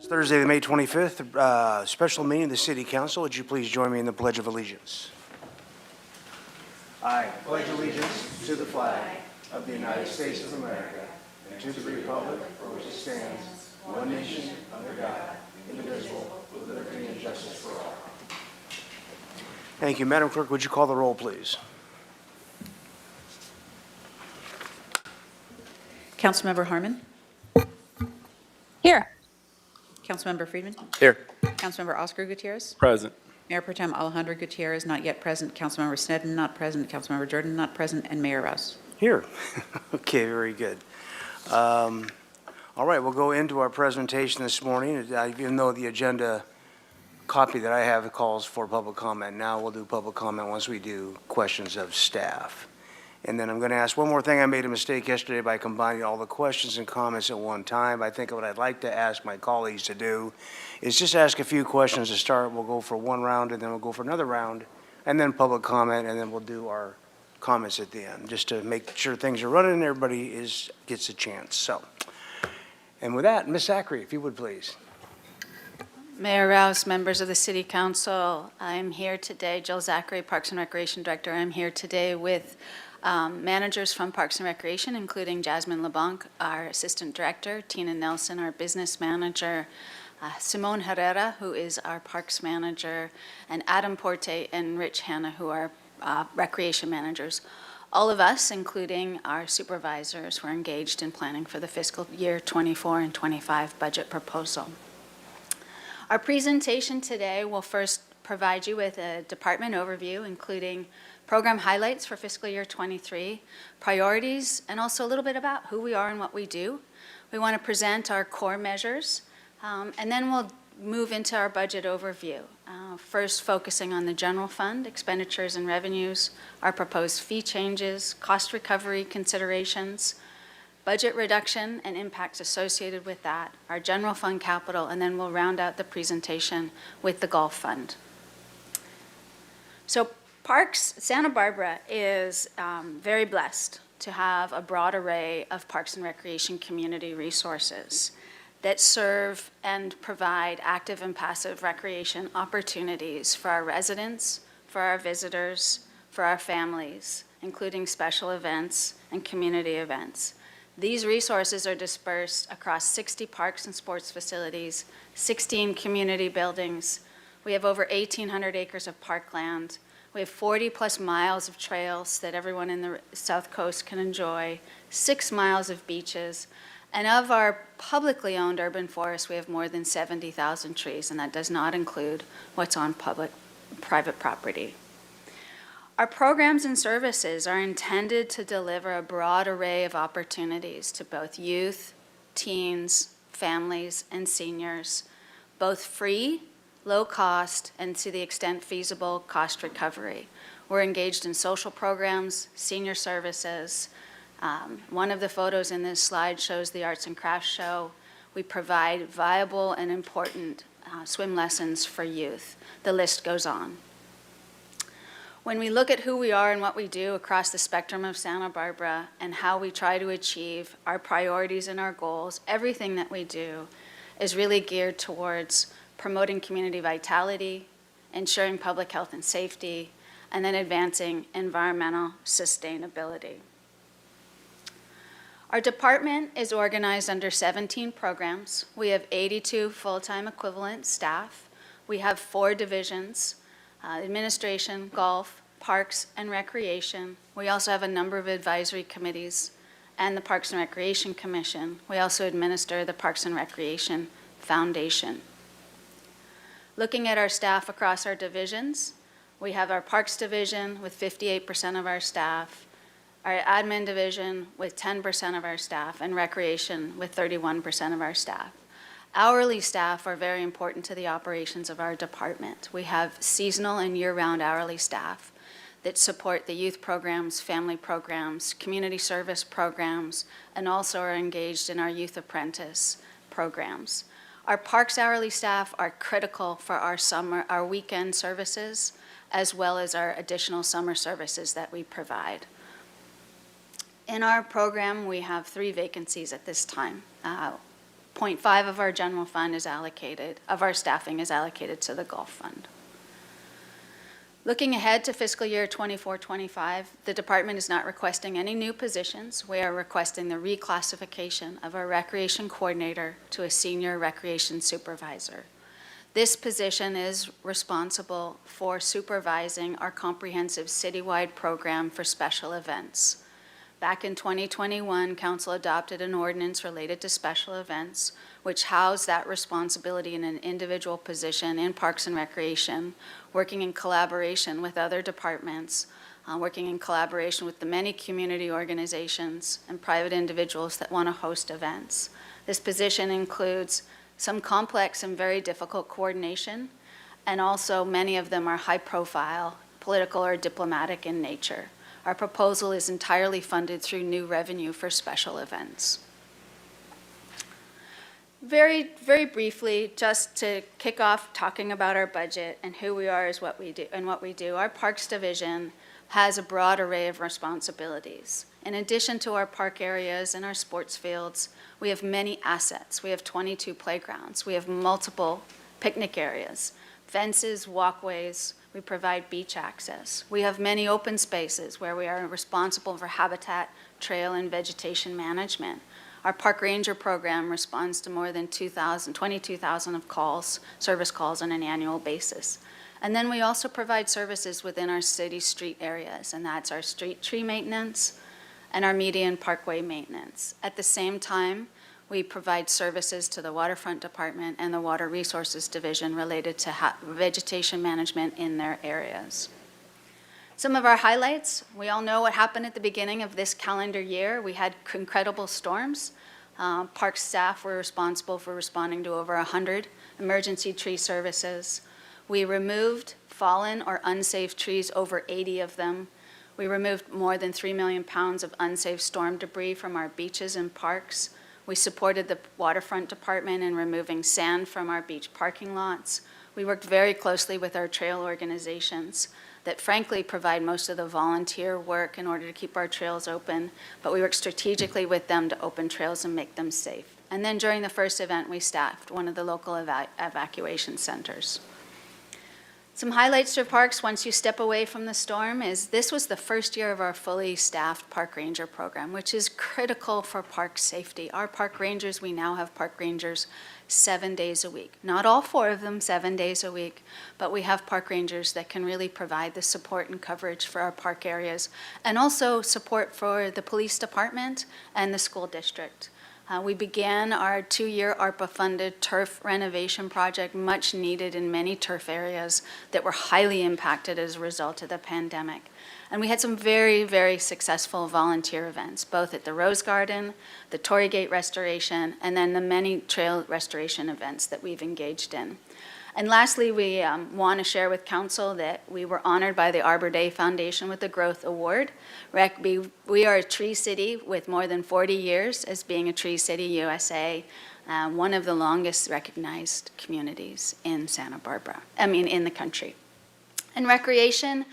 Thursday, May 25th, special meeting of the City Council. Would you please join me in the Pledge of Allegiance? I pledge allegiance to the flag of the United States of America and to the republic for which it stands, one nation, under God, indivisible, with liberty and justice for all. Thank you. Madam Clerk, would you call the roll, please? Councilmember Harmon. Here. Councilmember Friedman. Here. Councilmember Oscar Gutierrez. Present. Mayor Pro Tem Alejandro Gutierrez, not yet present. Councilmember Snedden, not present. Councilmember Jordan, not present. And Mayor Rouse. Here. Okay, very good. All right, we'll go into our presentation this morning. Even though the agenda copy that I have calls for public comment, now we'll do public comment once we do questions of staff. And then I'm going to ask one more thing. I made a mistake yesterday by combining all the questions and comments at one time. I think what I'd like to ask my colleagues to do is just ask a few questions to start. We'll go for one round, and then we'll go for another round, and then public comment, and then we'll do our comments at the end, just to make sure things are running and everybody gets a chance. So, and with that, Ms. Zachary, if you would please. Mayor Rouse, members of the City Council, I'm here today, Jill Zachary, Parks and Recreation Director. I'm here today with managers from Parks and Recreation, including Jasmine LeBlanc, our Assistant Director, Tina Nelson, our Business Manager, Simone Herrera, who is our Parks Manager, and Adam Porte and Rich Hanna, who are Recreation Managers. All of us, including our supervisors, were engaged in planning for the fiscal year 24 and 25 budget proposal. Our presentation today will first provide you with a department overview, including program highlights for fiscal year 23, priorities, and also a little bit about who we are and what we do. We want to present our core measures, and then we'll move into our budget overview. First, focusing on the general fund, expenditures and revenues, our proposed fee changes, cost recovery considerations, budget reduction and impacts associated with that, our general fund capital, and then we'll round out the presentation with the golf fund. So Parks, Santa Barbara is very blessed to have a broad array of parks and recreation community resources that serve and provide active and passive recreation opportunities for our residents, for our visitors, for our families, including special events and community events. These resources are dispersed across 60 parks and sports facilities, 16 community buildings. We have over 1,800 acres of parkland. We have 40-plus miles of trails that everyone in the South Coast can enjoy, 6 miles of beaches, and of our publicly owned urban forests, we have more than 70,000 trees, and that does not include what's on private property. Our programs and services are intended to deliver a broad array of opportunities to both youth, teens, families, and seniors, both free, low cost, and to the extent feasible, cost recovery. We're engaged in social programs, senior services. One of the photos in this slide shows the Arts and Crafts Show. We provide viable and important swim lessons for youth. The list goes on. When we look at who we are and what we do across the spectrum of Santa Barbara and how we try to achieve our priorities and our goals, everything that we do is really geared towards promoting community vitality, ensuring public health and safety, and then advancing environmental sustainability. Our department is organized under 17 programs. We have 82 full-time equivalent staff. We have 4 divisions, administration, golf, parks, and recreation. We also have a number of advisory committees and the Parks and Recreation Commission. We also administer the Parks and Recreation Foundation. Looking at our staff across our divisions, we have our Parks Division with 58% of our staff, our Admin Division with 10% of our staff, and Recreation with 31% of our staff. Hourly staff are very important to the operations of our department. We have seasonal and year-round hourly staff that support the youth programs, family programs, community service programs, and also are engaged in our youth apprentice programs. Our parks hourly staff are critical for our weekend services, as well as our additional summer services that we provide. In our program, we have 3 vacancies at this time. 0.5 of our general fund is allocated, of our staffing is allocated to the golf fund. Looking ahead to fiscal year 24-25, the department is not requesting any new positions. We are requesting the reclassification of our recreation coordinator to a senior recreation supervisor. This position is responsible for supervising our comprehensive citywide program for special events. Back in 2021, Council adopted an ordinance related to special events, which housed that responsibility in an individual position in Parks and Recreation, working in collaboration with other departments, working in collaboration with the many community organizations and private individuals that want to host events. This position includes some complex and very difficult coordination, and also many of them are high-profile, political or diplomatic in nature. Our proposal is entirely funded through new revenue for special events. Very, very briefly, just to kick off talking about our budget and who we are is what we do. Our Parks Division has a broad array of responsibilities. In addition to our park areas and our sports fields, we have many assets. We have 22 playgrounds. We have multiple picnic areas, fences, walkways. We provide beach access. We have many open spaces where we are responsible for habitat, trail, and vegetation management. Our park ranger program responds to more than 22,000 of calls, service calls on an annual basis. And then we also provide services within our city street areas, and that's our street tree maintenance and our median parkway maintenance. At the same time, we provide services to the Waterfront Department and the Water Resources Division related to vegetation management in their areas. Some of our highlights, we all know what happened at the beginning of this calendar year. We had incredible storms. Park staff were responsible for responding to over 100 emergency tree services. We removed fallen or unsafe trees, over 80 of them. We removed more than 3 million pounds of unsafe storm debris from our beaches and parks. We supported the Waterfront Department in removing sand from our beach parking lots. We worked very closely with our trail organizations that frankly provide most of the volunteer work in order to keep our trails open, but we worked strategically with them to open trails and make them safe. And then during the first event, we staffed one of the local evacuation centers. Some highlights for parks once you step away from the storm is this was the first year of our fully staffed park ranger program, which is critical for park safety. Our park rangers, we now have park rangers 7 days a week. Not all 4 of them 7 days a week, but we have park rangers that can really provide the support and coverage for our park areas, and also support for the police department and the school district. We began our 2-year ARPA-funded turf renovation project, much needed in many turf areas that were highly impacted as a result of the pandemic. And we had some very, very successful volunteer events, both at the Rose Garden, the Tory Gate restoration, and then the many trail restoration events that we've engaged in. And lastly, we want to share with Council that we were honored by the Arbor Day Foundation with the Growth Award. We are a tree city with more than 40 years as being a Tree City USA, one of the longest recognized communities in in the country. In recreation,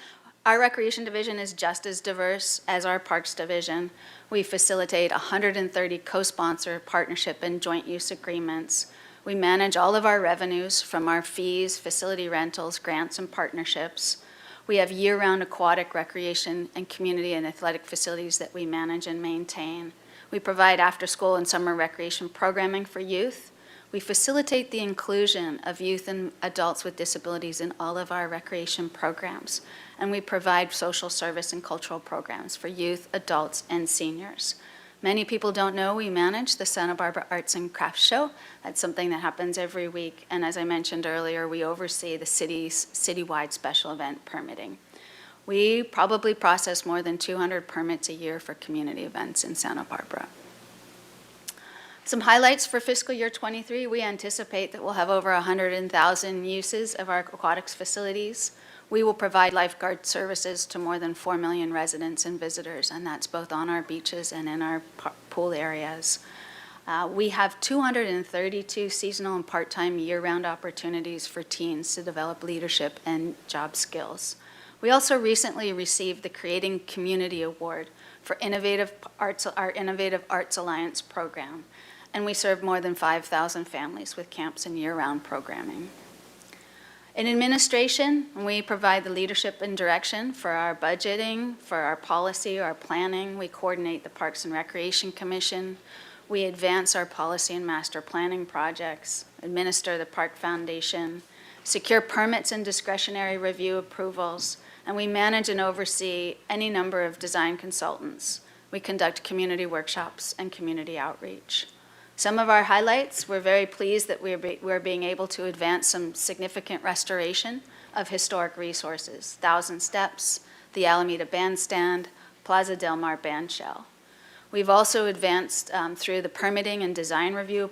our recreation division is just as diverse as our parks division. We facilitate 130 co-sponsor partnership and joint use agreements. We manage all of our revenues from our fees, facility rentals, grants, and partnerships. We have year-round aquatic recreation and community and athletic facilities that we manage and maintain. We provide after-school and summer recreation programming for youth. We facilitate the inclusion of youth and adults with disabilities in all of our recreation programs. And we provide social service and cultural programs for youth, adults, and seniors. Many people don't know we manage the Santa Barbara Arts and Crafts Show. That's something that happens every week. And as I mentioned earlier, we oversee the city's citywide special event permitting. We probably process more than 200 permits a year for community events in Santa Barbara. Some highlights for fiscal year 23, we anticipate that we'll have over 100,000 uses of our aquatics facilities. We will provide lifeguard services to more than 4 million residents and visitors, and that's both on our beaches and in our pool areas. We have 232 seasonal and part-time year-round opportunities for teens to develop leadership and job skills. We also recently received the Creating Community Award for our Innovative Arts Alliance program. and we serve more than 5,000 families with camps and year-round programming. In administration, we provide the leadership and direction for our budgeting, for our policy, our planning. We coordinate the Parks and Recreation Commission. We advance our policy and master planning projects, administer the Park Foundation, secure permits and discretionary review approvals, and we manage and oversee any number of design consultants. We conduct community workshops and community outreach. Some of our highlights, we're very pleased that we're being able to advance some significant restoration of historic resources, Thousand Steps, the Alameda Bandstand, Plaza Del Mar Bandshell. We've also advanced through the permitting and design review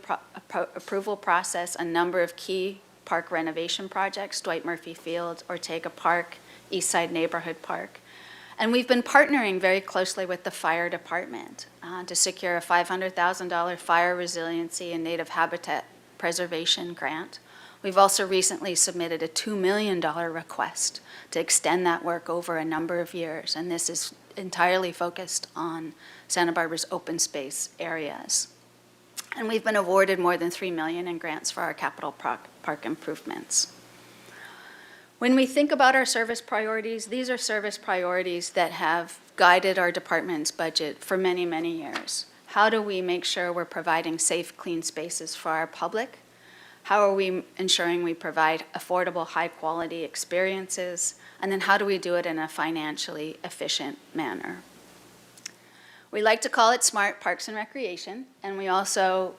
approval process a number of key park renovation projects, Dwight Murphy Field, Ortega Park, Eastside Neighborhood Park. And we've been partnering very closely with the fire department to secure a $500,000 fire resiliency and native habitat preservation grant. We've also recently submitted a $2 million request to extend that work over a number of years, and this is entirely focused on Santa Barbara's open space areas. And we've been awarded more than $3 million in grants for our capital park improvements. When we think about our service priorities, these are service priorities that have guided our department's budget for many, many years. How do we make sure we're providing safe, clean spaces for our public? How are we ensuring we provide affordable, high-quality experiences? And then how do we do it in a financially efficient manner? We like to call it Smart Parks and Recreation, and we also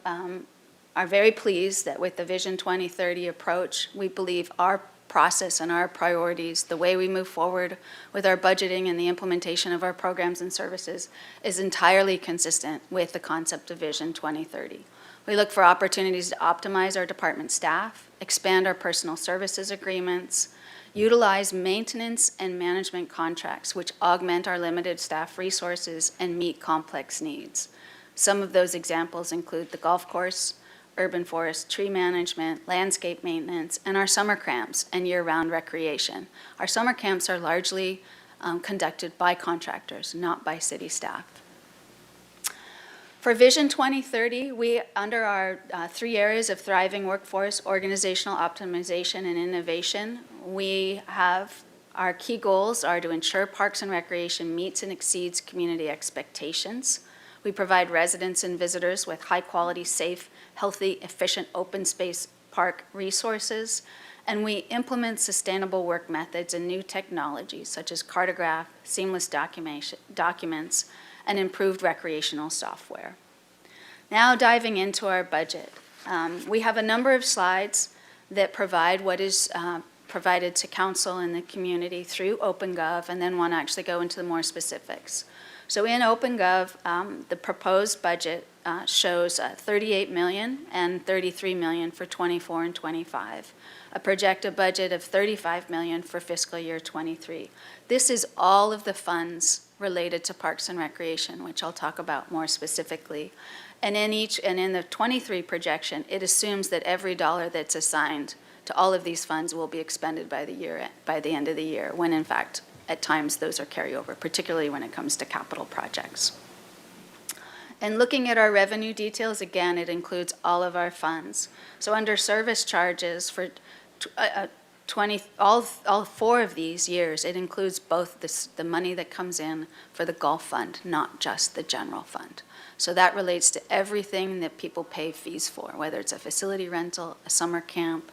are very pleased that with the Vision 2030 approach, we believe our process and our priorities, the way we move forward with our budgeting and the implementation of our programs and services is entirely consistent with the concept of Vision 2030. We look for opportunities to optimize our department staff, expand our personal services agreements, utilize maintenance and management contracts which augment our limited staff resources and meet complex needs. Some of those examples include the golf course, urban forest tree management, landscape maintenance, and our summer camps and year-round recreation. Our summer camps are largely conducted by contractors, not by city staff. For Vision 2030, we, under our 3 areas of thriving workforce, organizational optimization, and innovation, we have our key goals are to ensure Parks and Recreation meets and exceeds community expectations. We provide residents and visitors with high-quality, safe, healthy, efficient open space park resources, and we implement sustainable work methods and new technologies such as Cartograph, seamless documents, and improved recreational software. Now diving into our budget. We have a number of slides that provide what is provided to council and the community through OpenGov, and then want to actually go into the more specifics. So in OpenGov, the proposed budget shows $38 million and $33 million for 24 and 25, a projected budget of $35 million for fiscal year 23. This is all of the funds related to Parks and Recreation, which I'll talk about more specifically. And in the 23 projection, it assumes that every dollar that's assigned to all of these funds will be expended by the end of the year, when in fact, at times those are carryover, particularly when it comes to capital projects. And looking at our revenue details, again, it includes all of our funds. So under service charges for all 4 of these years, it includes both the money that comes in for the golf fund, not just the general fund. So that relates to everything that people pay fees for, whether it's a facility rental, a summer camp,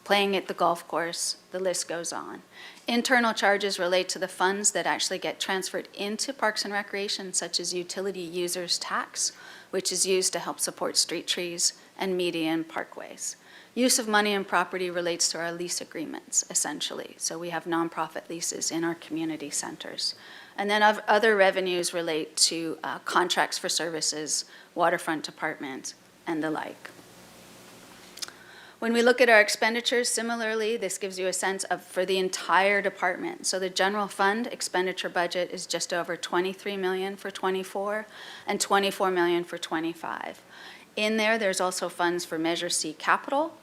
playing at the golf course, the list goes on. Internal charges relate to the funds that actually get transferred into Parks and Recreation, such as utility users tax, which is used to help support street trees and median parkways. Use of money and property relates to our lease agreements, essentially. So we have nonprofit leases in our community centers. And then other revenues relate to contracts for services, waterfront department, and the like. When we look at our expenditures, similarly, this gives you a sense of for the entire department. So the general fund expenditure budget is just over $23 million for 24 and $24 million for 25. In there, there's also funds for Measure C capital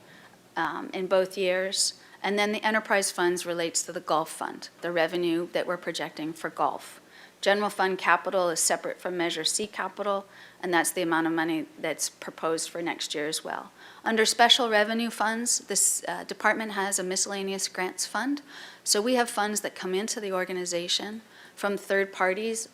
in both years. And then the enterprise funds relates to the golf fund, the revenue that we're projecting for golf. General fund capital is separate from Measure C capital, and that's the amount of money that's proposed for next year as well. Under special revenue funds, this department has a miscellaneous grants fund. So we have funds that come into the organization from third parties,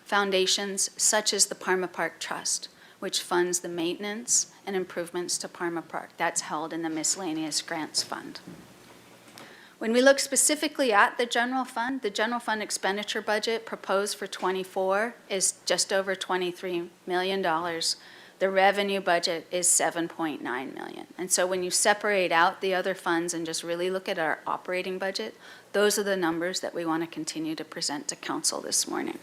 foundations such as the Parma Park Trust, which funds the maintenance and improvements to Parma Park. That's held in the miscellaneous grants fund. When we look specifically at the general fund expenditure budget proposed for '24 is just over $23 million. The revenue budget is $7.9 million. And so when you separate out the other funds and just really look at our operating budget, those are the numbers that we want to continue to present to council this morning.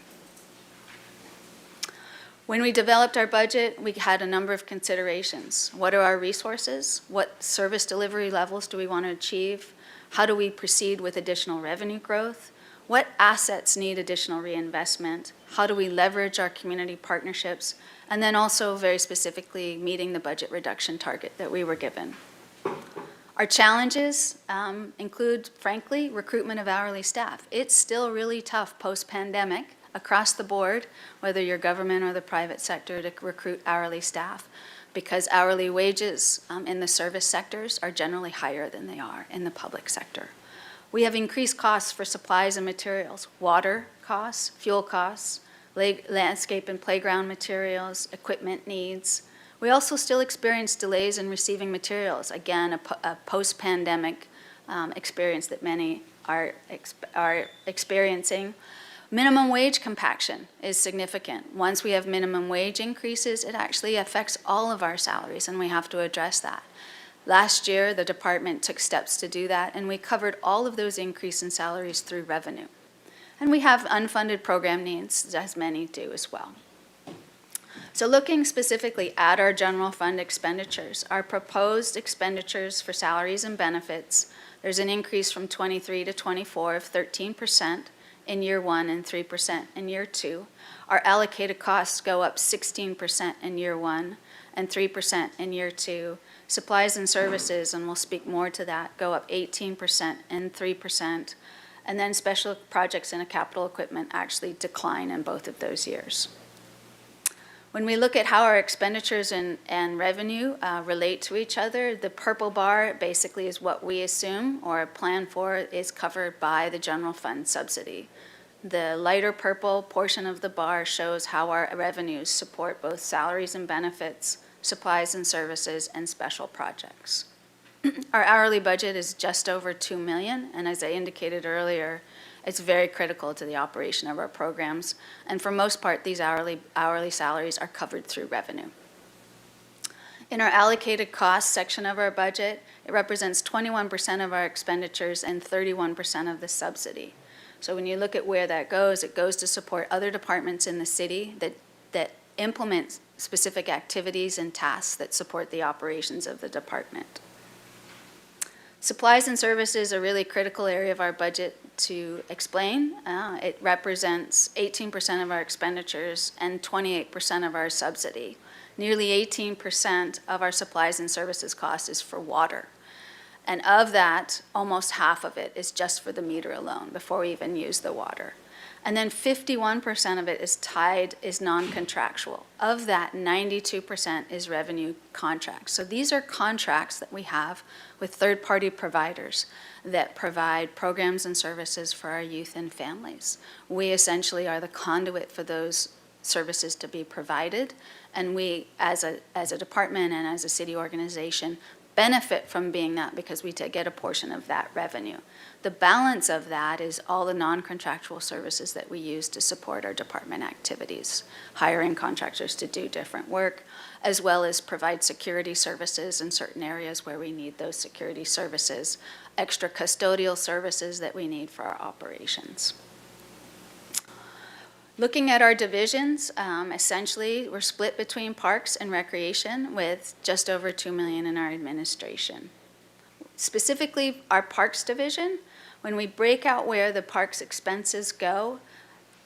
When we developed our budget, we had a number of considerations. What are our resources? What service delivery levels do we want to achieve? How do we proceed with additional revenue growth? What assets need additional reinvestment? How do we leverage our community partnerships? And then also very specifically meeting the budget reduction target that we were given. Our challenges include, frankly, recruitment of hourly staff. It's still really tough post-pandemic across the board, whether you're government or the private sector, to recruit hourly staff, because hourly wages in the service sectors are generally higher than they are in the public sector. We have increased costs for supplies and materials, water costs, fuel costs, landscape and playground materials, equipment needs. We also still experience delays in receiving materials. Again, a post-pandemic experience that many are experiencing. Minimum wage compaction is significant. Once we have minimum wage increases, it actually affects all of our salaries, and we have to address that. Last year, the department took steps to do that, and we covered all of those increases in salaries through revenue. And we have unfunded program needs, as many do as well. So looking specifically at our general fund expenditures, our proposed expenditures for salaries and benefits, there's an increase from 23 to 24 of 13% in year one and 3% in year two. Our allocated costs go up 16% in year one and 3% in year two. Supplies and services, and we'll speak more to that, go up 18% and 3%. And then special projects and capital equipment actually decline in both of those years. When we look at how our expenditures and revenue relate to each other, the purple bar basically is what we assume or plan for is covered by the general fund subsidy. The lighter purple portion of the bar shows how our revenues support both salaries and benefits, supplies and services, and special projects. Our hourly budget is just over $2 million, and as I indicated earlier, it's very critical to the operation of our programs, and for most part, these hourly salaries are covered through revenue. In our allocated costs section of our budget, it represents 21% of our expenditures and 31% of the subsidy. So when you look at where that goes, it goes to support other departments in the city that implement specific activities and tasks that support the operations of the department. Supplies and services are a really critical area of our budget to explain. It represents 18% of our expenditures and 28% of our subsidy. Nearly 18% of our supplies and services cost is for water. And of that, almost half of it is just for the meter alone before we even use the water. And then 51% of it is non-contractual. Of that, 92% is revenue contracts. So these are contracts that we have with third-party providers that provide programs and services for our youth and families. We essentially are the conduit for those services to be provided, and we, as a department and as a city organization, benefit from being that because we get a portion of that revenue. The balance of that is all the non-contractual services that we use to support our department activities, hiring contractors to do different work, as well as provide security services in certain areas where we need those security services, extra custodial services that we need for our operations. Looking at our divisions, essentially we're split between parks and recreation with just over $2 million in our administration. Specifically, our parks division, when we break out where the parks expenses go,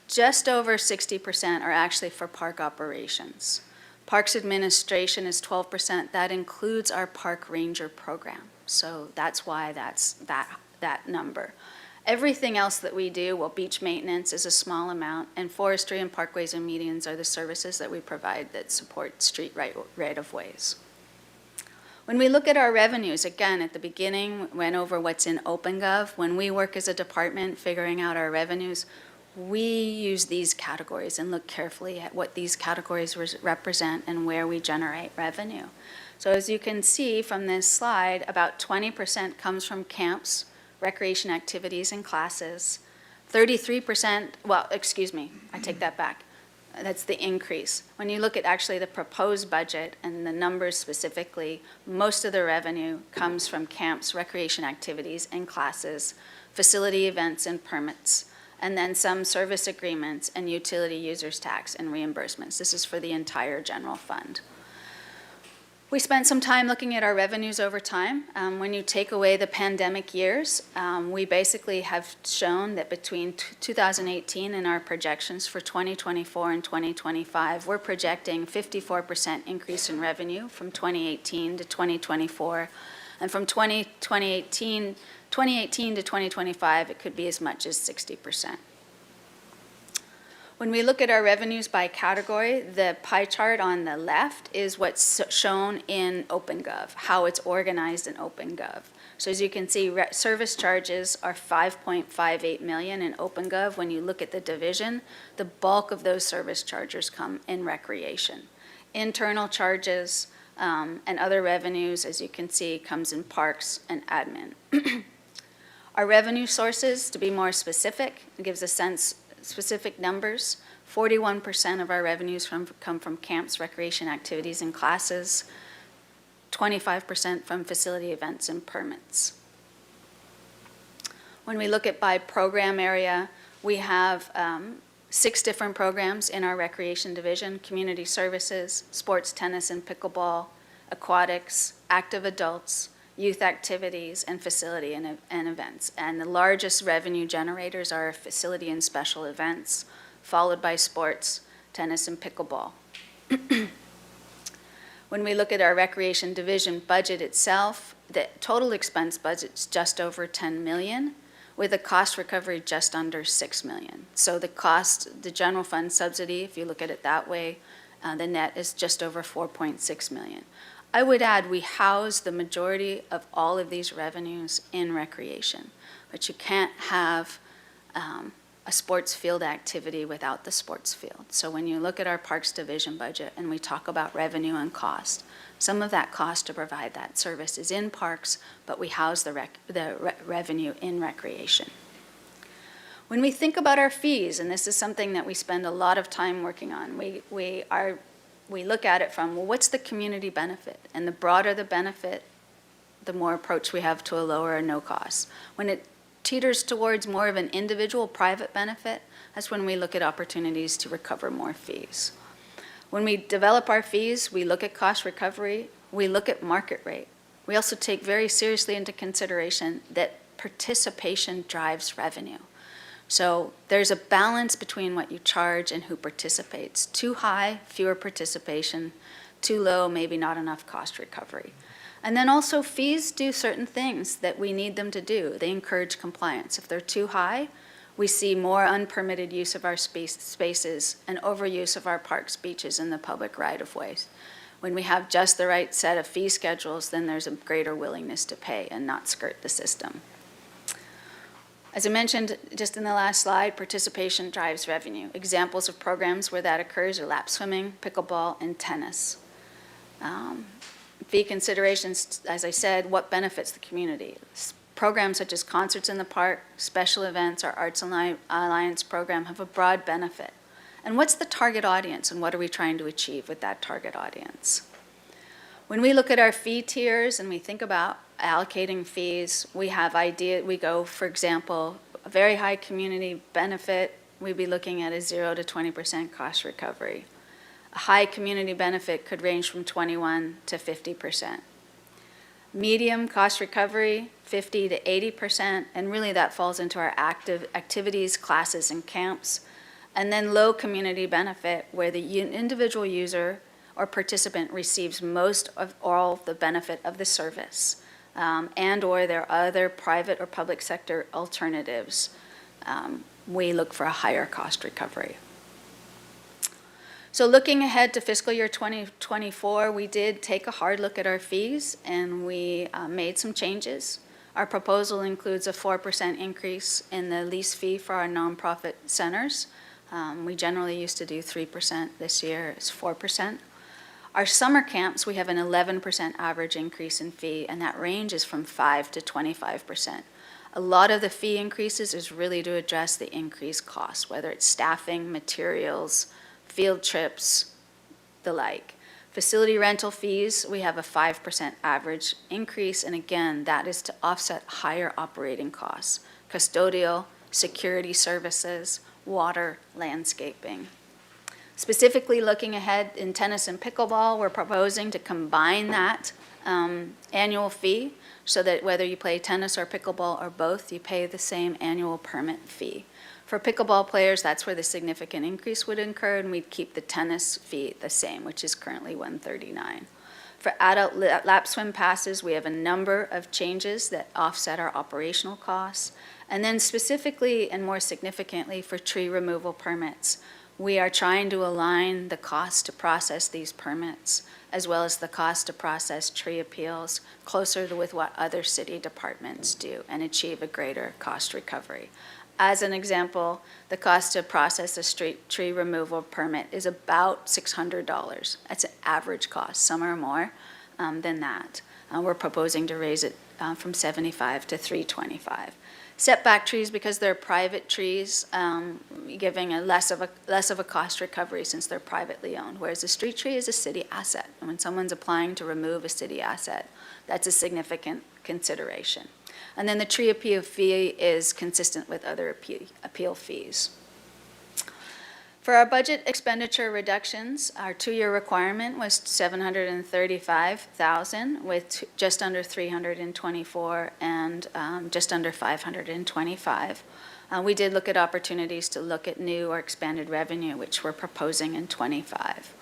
just over 60% are actually for park operations. Parks administration is 12%. That includes our park ranger program. So that's why that's that number. Everything else that we do, well, beach maintenance is a small amount, and forestry and parkways and medians are the services that we provide that support street right-of-ways. When we look at our revenues, again, at the beginning, went over what's in OpenGov. When we work as a department figuring out our revenues, we use these categories and look carefully at what these categories represent and where we generate revenue. So as you can see from this slide, about 20% comes from camps, recreation activities and classes. 33%, well, excuse me, I take that back. That's the increase. When you look at actually the proposed budget and the numbers specifically, most of the revenue comes from camps, recreation activities and classes, facility events and permits, and then some service agreements and utility users tax and reimbursements. This is for the entire general fund. We spent some time looking at our revenues over time. When you take away the pandemic years, we basically have shown that between 2018 and our projections for 2024 and 2025, we're projecting 54% increase in revenue from 2018 to 2024. And from 2018 to 2025, it could be as much as 60%. When we look at our revenues by category, the pie chart on the left is what's shown in OpenGov, how it's organized in OpenGov. So as you can see, service charges are $5.58 million in OpenGov. When you look at the division, the bulk of those service charges come in recreation. Internal charges and other revenues, as you can see, comes in parks and admin. Our revenue sources, to be more specific, it gives a sense specific numbers. 41% of our revenues come from camps, recreation activities, and classes. 25% from facility events and permits. When we look at by program area, we have 6 different programs in our recreation division: community services, sports, tennis, and pickleball, aquatics, active adults, youth activities, and facility and events. And the largest revenue generators are facility and special events, followed by sports, tennis, and pickleball. When we look at our recreation division budget itself, the total expense budget is just over $10 million, with a cost recovery just under $6 million. So the cost, the general fund subsidy, if you look at it that way, the net is just over $4.6 million. I would add we house the majority of all of these revenues in recreation, but you can't have a sports field activity without the sports field. So when you look at our Parks Division budget and we talk about revenue and cost, some of that cost to provide that service is in parks, but we house the revenue in recreation. When we think about our fees, and this is something that we spend a lot of time working on, we look at it from, well, what's the community benefit? And the broader the benefit, the more approach we have to a lower or no cost. When it teeters towards more of an individual private benefit, that's when we look at opportunities to recover more fees. When we develop our fees, we look at cost recovery, we look at market rate. We also take very seriously into consideration that participation drives revenue. So there's a balance between what you charge and who participates. Too high, fewer participation. Too low, maybe not enough cost recovery. And then also fees do certain things that we need them to do. They encourage compliance. If they're too high, we see more unpermitted use of our spaces and overuse of our parks, beaches, and the public right-of-ways. When we have just the right set of fee schedules, then there's a greater willingness to pay and not skirt the system. As I mentioned just in the last slide, participation drives revenue. Examples of programs where that occurs are lap swimming, pickleball, and tennis. Fee considerations, as I said, what benefits the community? Programs such as Concerts in the Park, special events, our Arts Alliance program have a broad benefit. And what's the target audience, and what are we trying to achieve with that target audience? When we look at our fee tiers and we think about allocating fees, we go, for example, a very high community benefit, we'd be looking at a 0 to 20% cost recovery. A high community benefit could range from 21 to 50%. Medium cost recovery, 50 to 80%, and really that falls into our active activities, classes, and camps. And then low community benefit, where the individual user or participant receives most of all the benefit of the service. and/or there are other private or public sector alternatives, we look for a higher cost recovery. So looking ahead to fiscal year 2024, we did take a hard look at our fees, and we made some changes. Our proposal includes a 4% increase in the lease fee for our nonprofit centers. We generally used to do 3%. This year it's 4%. Our summer camps, we have an 11% average increase in fee, and that ranges from 5 to 25%. A lot of the fee increases is really to address the increased costs, whether it's staffing, materials, field trips, the like. Facility rental fees, we have a 5% average increase, and again, that is to offset higher operating costs, custodial, security services, water, landscaping. Specifically looking ahead in tennis and pickleball, we're proposing to combine that annual fee so that whether you play tennis or pickleball or both, you pay the same annual permit fee. For pickleball players, that's where the significant increase would incur, and we'd keep the tennis fee the same, which is currently $139. For adult lap swim passes, we have a number of changes that offset our operational costs. And then specifically and more significantly for tree removal permits, we are trying to align the cost to process these permits as well as the cost to process tree appeals closer to with what other city departments do and achieve a greater cost recovery. As an example, the cost to process a street tree removal permit is about $600. That's an average cost. Some are more than that. We're proposing to raise it from $75 to $325. Setback trees, because they're private trees, giving a less of a cost recovery since they're privately owned, whereas a street tree is a city asset. And when someone's applying to remove a city asset, that's a significant consideration. And then the tree appeal fee is consistent with other appeal fees. For our budget expenditure reductions, our two-year requirement was $735,000 with just under $324 and just under $525. We did look at opportunities to look at new or expanded revenue, which we're proposing in '25.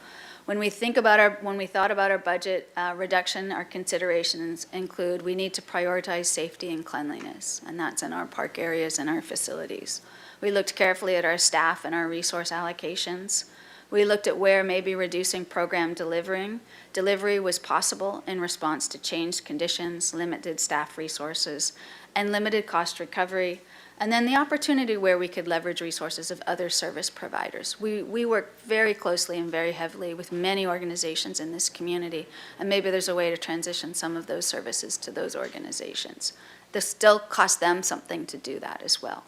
When we thought about our budget reduction, our considerations include we need to prioritize safety and cleanliness, and that's in our park areas and our facilities. We looked carefully at our staff and our resource allocations. We looked at where maybe reducing program delivery was possible in response to changed conditions, limited staff resources, and limited cost recovery. And then the opportunity where we could leverage resources of other service providers. We work very closely and very heavily with many organizations in this community, and maybe there's a way to transition some of those services to those organizations. This still costs them something to do that as well.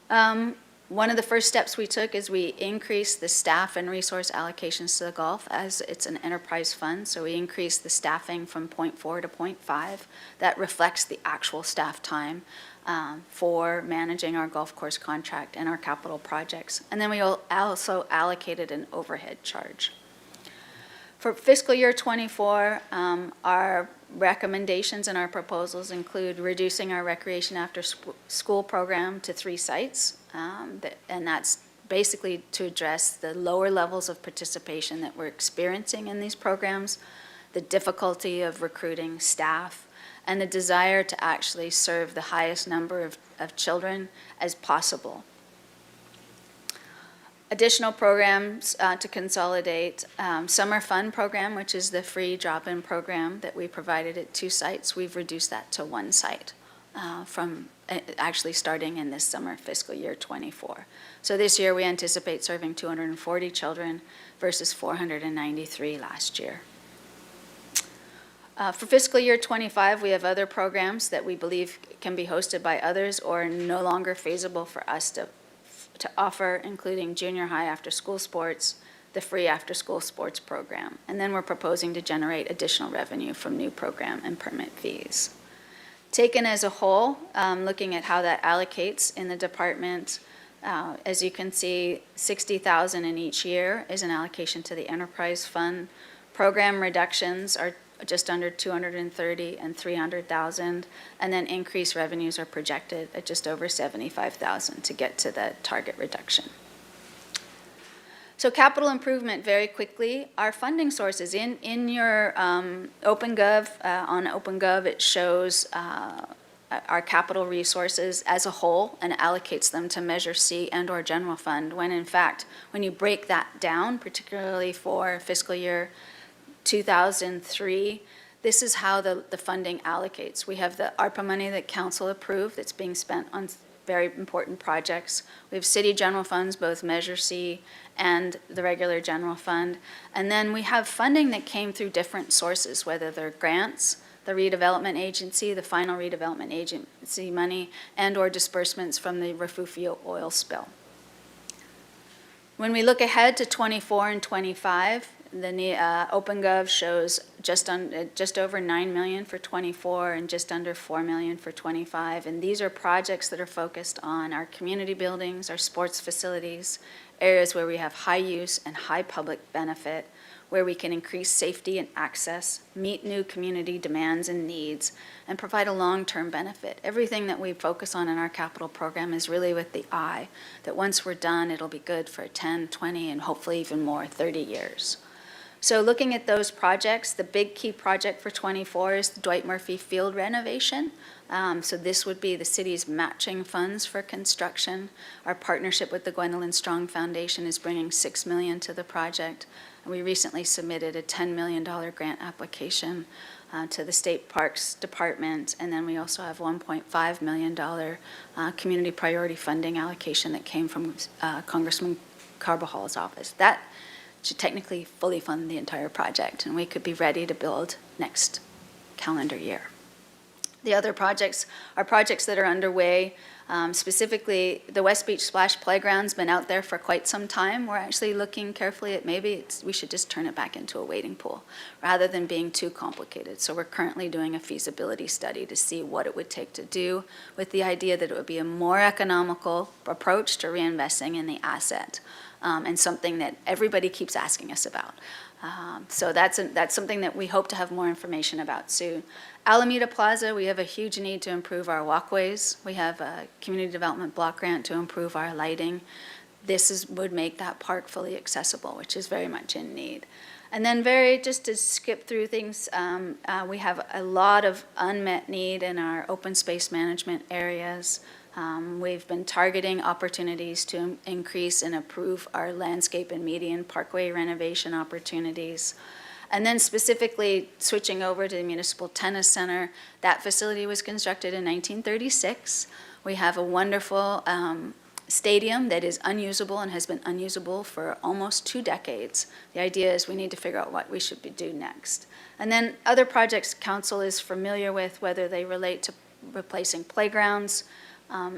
One of the first steps we took is we increased the staff and resource allocations to the golf as it's an enterprise fund. So we increased the staffing from 0.4 to 0.5. That reflects the actual staff time for managing our golf course contract and our capital projects. And then we also allocated an overhead charge. For fiscal year '24, our recommendations and our proposals include reducing our recreation after school program to 3 sites, and that's basically to address the lower levels of participation that we're experiencing in these programs, the difficulty of recruiting staff, and the desire to actually serve the highest number of children as possible. Additional programs to consolidate. Summer Fun program, which is the free drop-in program that we provided at 2 sites, we've reduced that to 1 site from actually starting in this summer fiscal year '24. So this year we anticipate serving 240 children versus 493 last year. For fiscal year '25, we have other programs that we believe can be hosted by others or are no longer feasible for us to offer, including junior high after-school sports, the free after-school sports program. And then we're proposing to generate additional revenue from new program and permit fees. Taken as a whole, looking at how that allocates in the department, as you can see, $60,000 in each year is an allocation to the enterprise fund. Program reductions are just under $230,000 and $300,000, and then increased revenues are projected at just over $75,000 to get to the target reduction. So capital improvement, very quickly, our funding sources in your OpenGov, on OpenGov, it shows our capital resources as a whole and allocates them to Measure C and/or general fund, when in fact, when you break that down, particularly for fiscal year 2003, this is how the funding allocates. We have the ARPA money that council approved that's being spent on very important projects. We have city general funds, both Measure C and the regular general fund. And then we have funding that came through different sources, whether they're grants, the redevelopment agency, the final redevelopment agency money, and/or disbursements from the Refugio oil spill. When we look ahead to 24 and 25, the OpenGov shows just over 9 million for 24 and just under 4 million for 25. And these are projects that are focused on our community buildings, our sports facilities, areas where we have high use and high public benefit, where we can increase safety and access, meet new community demands and needs, and provide a long-term benefit. Everything that we focus on in our capital program is really with the eye that once we're done, it'll be good for 10, 20, and hopefully even more, 30 years. So looking at those projects, the big key project for 24 is the Dwight Murphy Field renovation. So this would be the city's matching funds for construction. Our partnership with the Gwendolyn Strong Foundation is bringing $6 million to the project. And we recently submitted a $10 million grant application to the State Parks Department. And then we also have $1.5 million community priority funding allocation that came from Congressman Carvajal's office. That should technically fully fund the entire project, and we could be ready to build next calendar year. The other projects are projects that are underway. Specifically, the West Beach Splash Playground's been out there for quite some time. We're actually looking carefully at maybe we should just turn it back into a wading pool rather than being too complicated. So we're currently doing a feasibility study to see what it would take to do, with the idea that it would be a more economical approach to reinvesting in the asset. And something that everybody keeps asking us about. So that's something that we hope to have more information about soon. Alameda Plaza, we have a huge need to improve our walkways. We have a community development block grant to improve our lighting. This would make that park fully accessible, which is very much in need. And then just to skip through things, we have a lot of unmet need in our open space management areas. We've been targeting opportunities to increase and improve our landscape and median parkway renovation opportunities. And then specifically switching over to the Municipal Tennis Center, that facility was constructed in 1936. We have a wonderful stadium that is unusable and has been unusable for almost 2 decades. The idea is we need to figure out what we should do next. And then other projects council is familiar with, whether they relate to replacing playgrounds,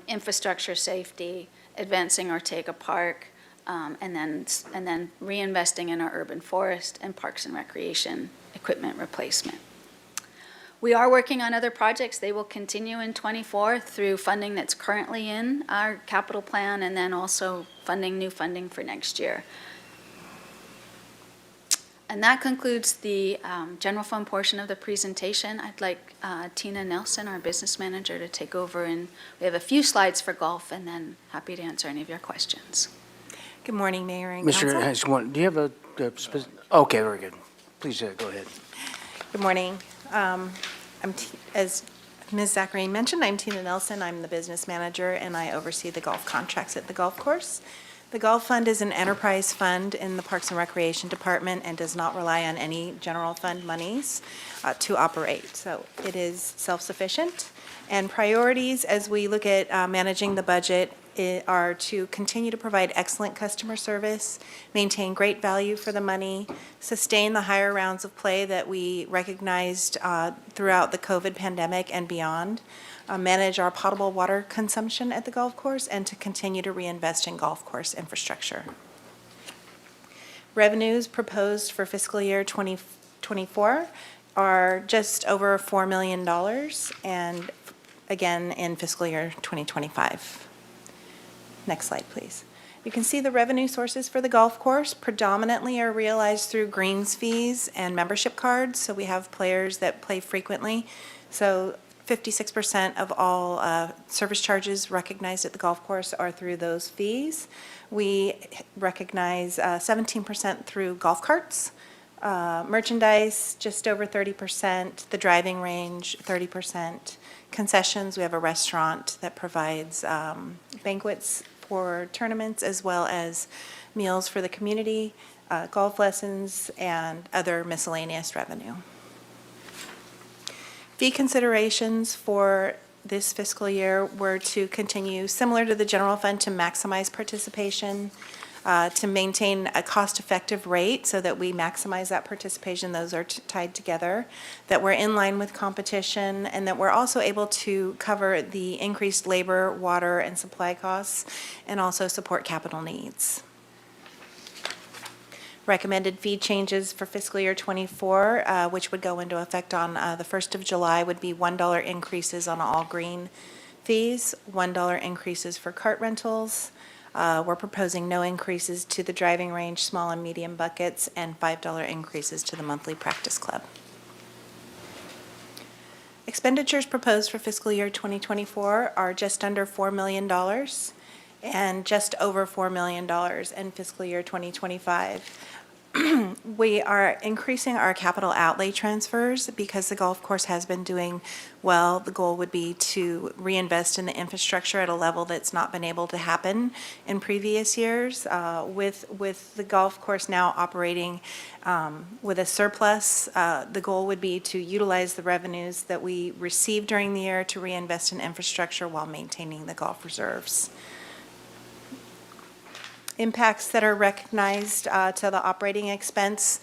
infrastructure safety, advancing Ortega Park, and then reinvesting in our urban forest and parks and recreation equipment replacement. We are working on other projects. They will continue in 24 through funding that's currently in our capital plan, and then also new funding for next year. And that concludes the general fund portion of the presentation. I'd like Tina Nelson, our business manager, to take over, and we have a few slides for golf, and then happy to answer any of your questions. Good morning, Mayor and Council. Mr. Hayes, do you have a okay, very good. Please go ahead. Good morning. As Ms. Zachary mentioned, I'm Tina Nelson. I'm the business manager, and I oversee the golf contracts at the golf course. The Golf Fund is an enterprise fund in the Parks and Recreation Department and does not rely on any general fund monies to operate. So it is self-sufficient. And priorities as we look at managing the budget are to continue to provide excellent customer service, maintain great value for the money, sustain the higher rounds of play that we recognized throughout the COVID pandemic and beyond, manage our potable water consumption at the golf course, and to continue to reinvest in golf course infrastructure. Revenues proposed for fiscal year 2024 are just over $4 million, and again in fiscal year 2025. Next slide, please. You can see the revenue sources for the golf course predominantly are realized through greens fees and membership cards. So we have players that play frequently. So 56% of all service charges recognized at the golf course are through those fees. We recognize 17% through golf carts, merchandise just over 30%, the driving range 30%, concessions. We have a restaurant that provides banquets for tournaments as well as meals for the community, golf lessons, and other miscellaneous revenue. Fee considerations for this fiscal year were to continue, similar to the general fund, to maximize participation, to maintain a cost-effective rate so that we maximize that participation. Those are tied together, that we're in line with competition, and that we're also able to cover the increased labor, water, and supply costs, and also support capital needs. Recommended fee changes for fiscal year '24, which would go into effect on the 1st of July, would be $1 increases on all green fees, $1 increases for cart rentals. We're proposing no increases to the driving range, small and medium buckets, and $5 increases to the monthly practice club. Expenditures proposed for fiscal year 2024 are just under $4 million and just over $4 million in fiscal year 2025. We are increasing our capital outlay transfers because the golf course has been doing well. The goal would be to reinvest in the infrastructure at a level that's not been able to happen in previous years. With the golf course now operating with a surplus, the goal would be to utilize the revenues that we receive during the year to reinvest in infrastructure while maintaining the golf reserves. Impacts that are recognized to the operating expense,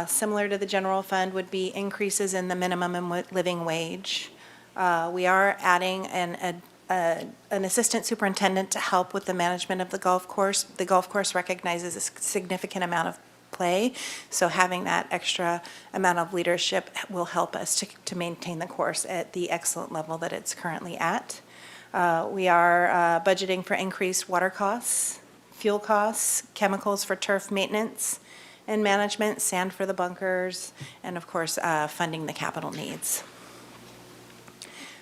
similar to the general fund, would be increases in the minimum and living wage. We are adding an assistant superintendent to help with the management of the golf course. The golf course recognizes a significant amount of play, so having that extra amount of leadership will help us to maintain the course at the excellent level that it's currently at. We are budgeting for increased water costs, fuel costs, chemicals for turf maintenance and management, sand for the bunkers, and of course, funding the capital needs.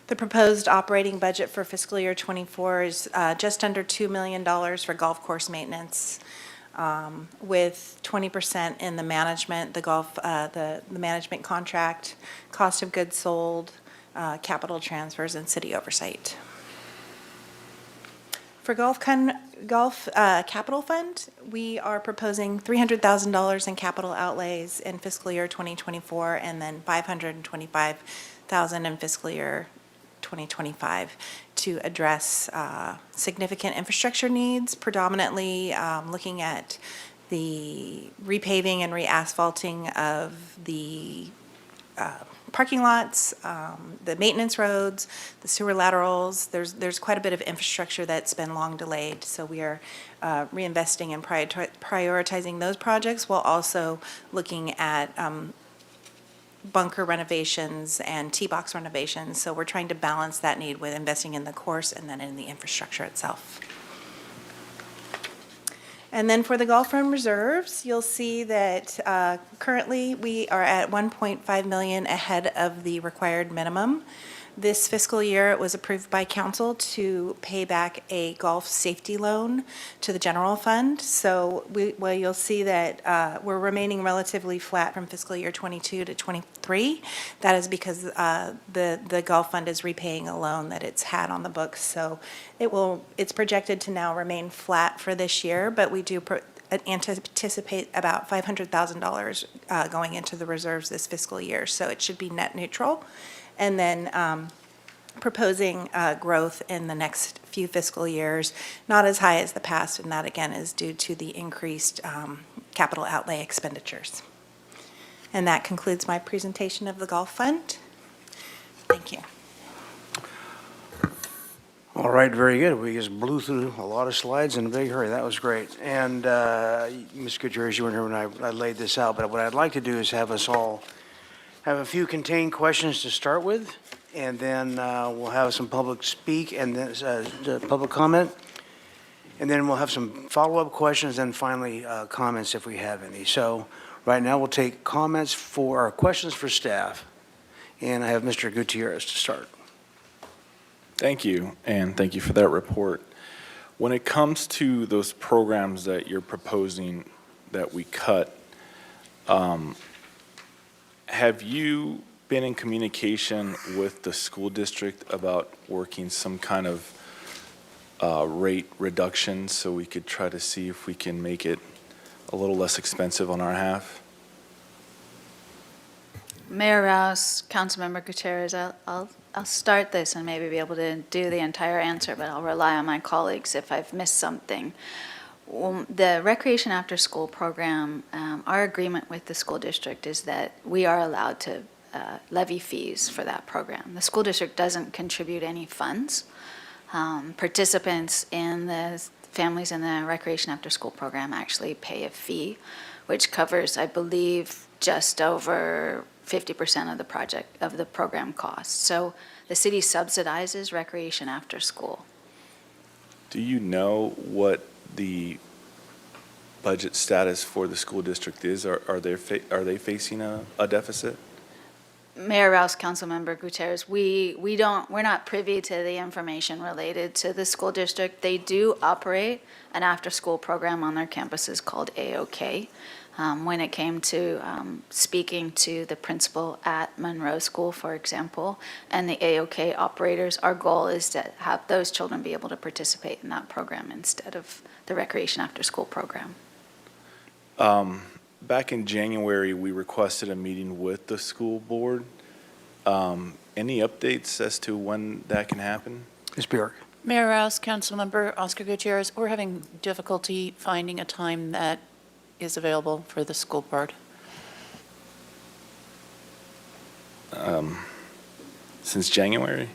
The proposed operating budget for fiscal year '24 is just under $2 million for golf course maintenance, with 20% in the management, the management contract, cost of goods sold, capital transfers, and city oversight. For golf capital fund, we are proposing $300,000 in capital outlays in fiscal year 2024, and then $525,000 in fiscal year 2025 to address significant infrastructure needs, predominantly looking at the repaving and re-asphalting of the parking lots, the maintenance roads, the sewer laterals. There's quite a bit of infrastructure that's been long delayed, so we are reinvesting and prioritizing those projects while also looking at bunker renovations and tee box renovations. So we're trying to balance that need with investing in the course and then in the infrastructure itself. And then for the golf fund reserves, you'll see that currently we are at $1.5 million ahead of the required minimum. This fiscal year, it was approved by council to pay back a golf safety loan to the general fund. So you'll see that we're remaining relatively flat from fiscal year 22 to 23. That is because the golf fund is repaying a loan that it's had on the books. So it's projected to now remain flat for this year, but we do anticipate about $500,000 going into the reserves this fiscal year. So it should be net neutral. And then proposing growth in the next few fiscal years, not as high as the past, and that again is due to the increased capital outlay expenditures. And that concludes my presentation of the golf fund. Thank you. All right, very good. We just blew through a lot of slides in a big hurry. That was great. And Ms. Gutierrez, you weren't here when I laid this out, but what I'd like to do is have us all have a few contained questions to start with, and then we'll have some public speak and then public comment, and then we'll have some follow-up questions, and finally comments if we have any. So right now we'll take questions for staff, and I have Mr. Gutierrez to start. Thank you, and thank you for that report. When it comes to those programs that you're proposing that we cut, have you been in communication with the school district about working some kind of rate reduction so we could try to see if we can make it a little less expensive on our half? Mayor Rouse, Councilmember Gutierrez, I'll start this and maybe be able to do the entire answer, but I'll rely on my colleagues if I've missed something. The Recreation After School program, our agreement with the school district is that we are allowed to levy fees for that program. The school district doesn't contribute any funds. Participants in the families in the Recreation After School program actually pay a fee, which covers, I believe, just over 50% of the program costs. So the city subsidizes recreation after school. Do you know what the budget status for the school district is? Are they facing a deficit? Mayor Rouse, Councilmember Gutierrez, we're not privy to the information related to the school district. They do operate an after-school program on their campuses called AOK. When it came to speaking to the principal at Monroe School, for example, and the AOK operators, our goal is to have those children be able to participate in that program instead of the Recreation After School program. Back in January, we requested a meeting with the school board. Any updates as to when that can happen? Ms. Bjork? Mayor Rouse, Councilmember Oscar Gutierrez, we're having difficulty finding a time that is available for the school board. Since January?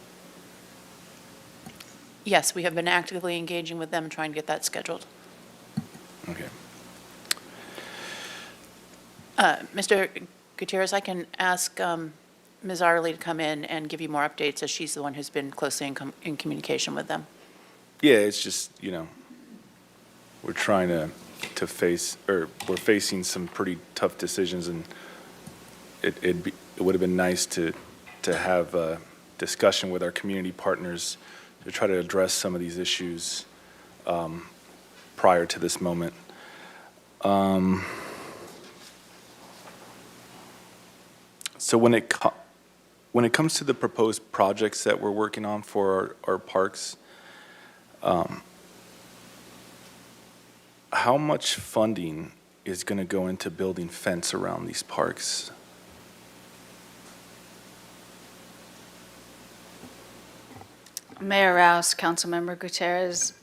Yes, we have been actively engaging with them, trying to get that scheduled. Okay. Mr. Gutierrez, I can ask Ms. Arley to come in and give you more updates, as she's the one who's been closely in communication with them. Yeah, it's just, we're trying to face, or we're facing some pretty tough decisions, and it would have been nice to have a discussion with our community partners to try to address some of these issues prior to this moment. So when it comes to the proposed projects that we're working on for our parks, how much funding is going to go into building fence around these parks? Mayor Rouse, Councilmember Gutierrez,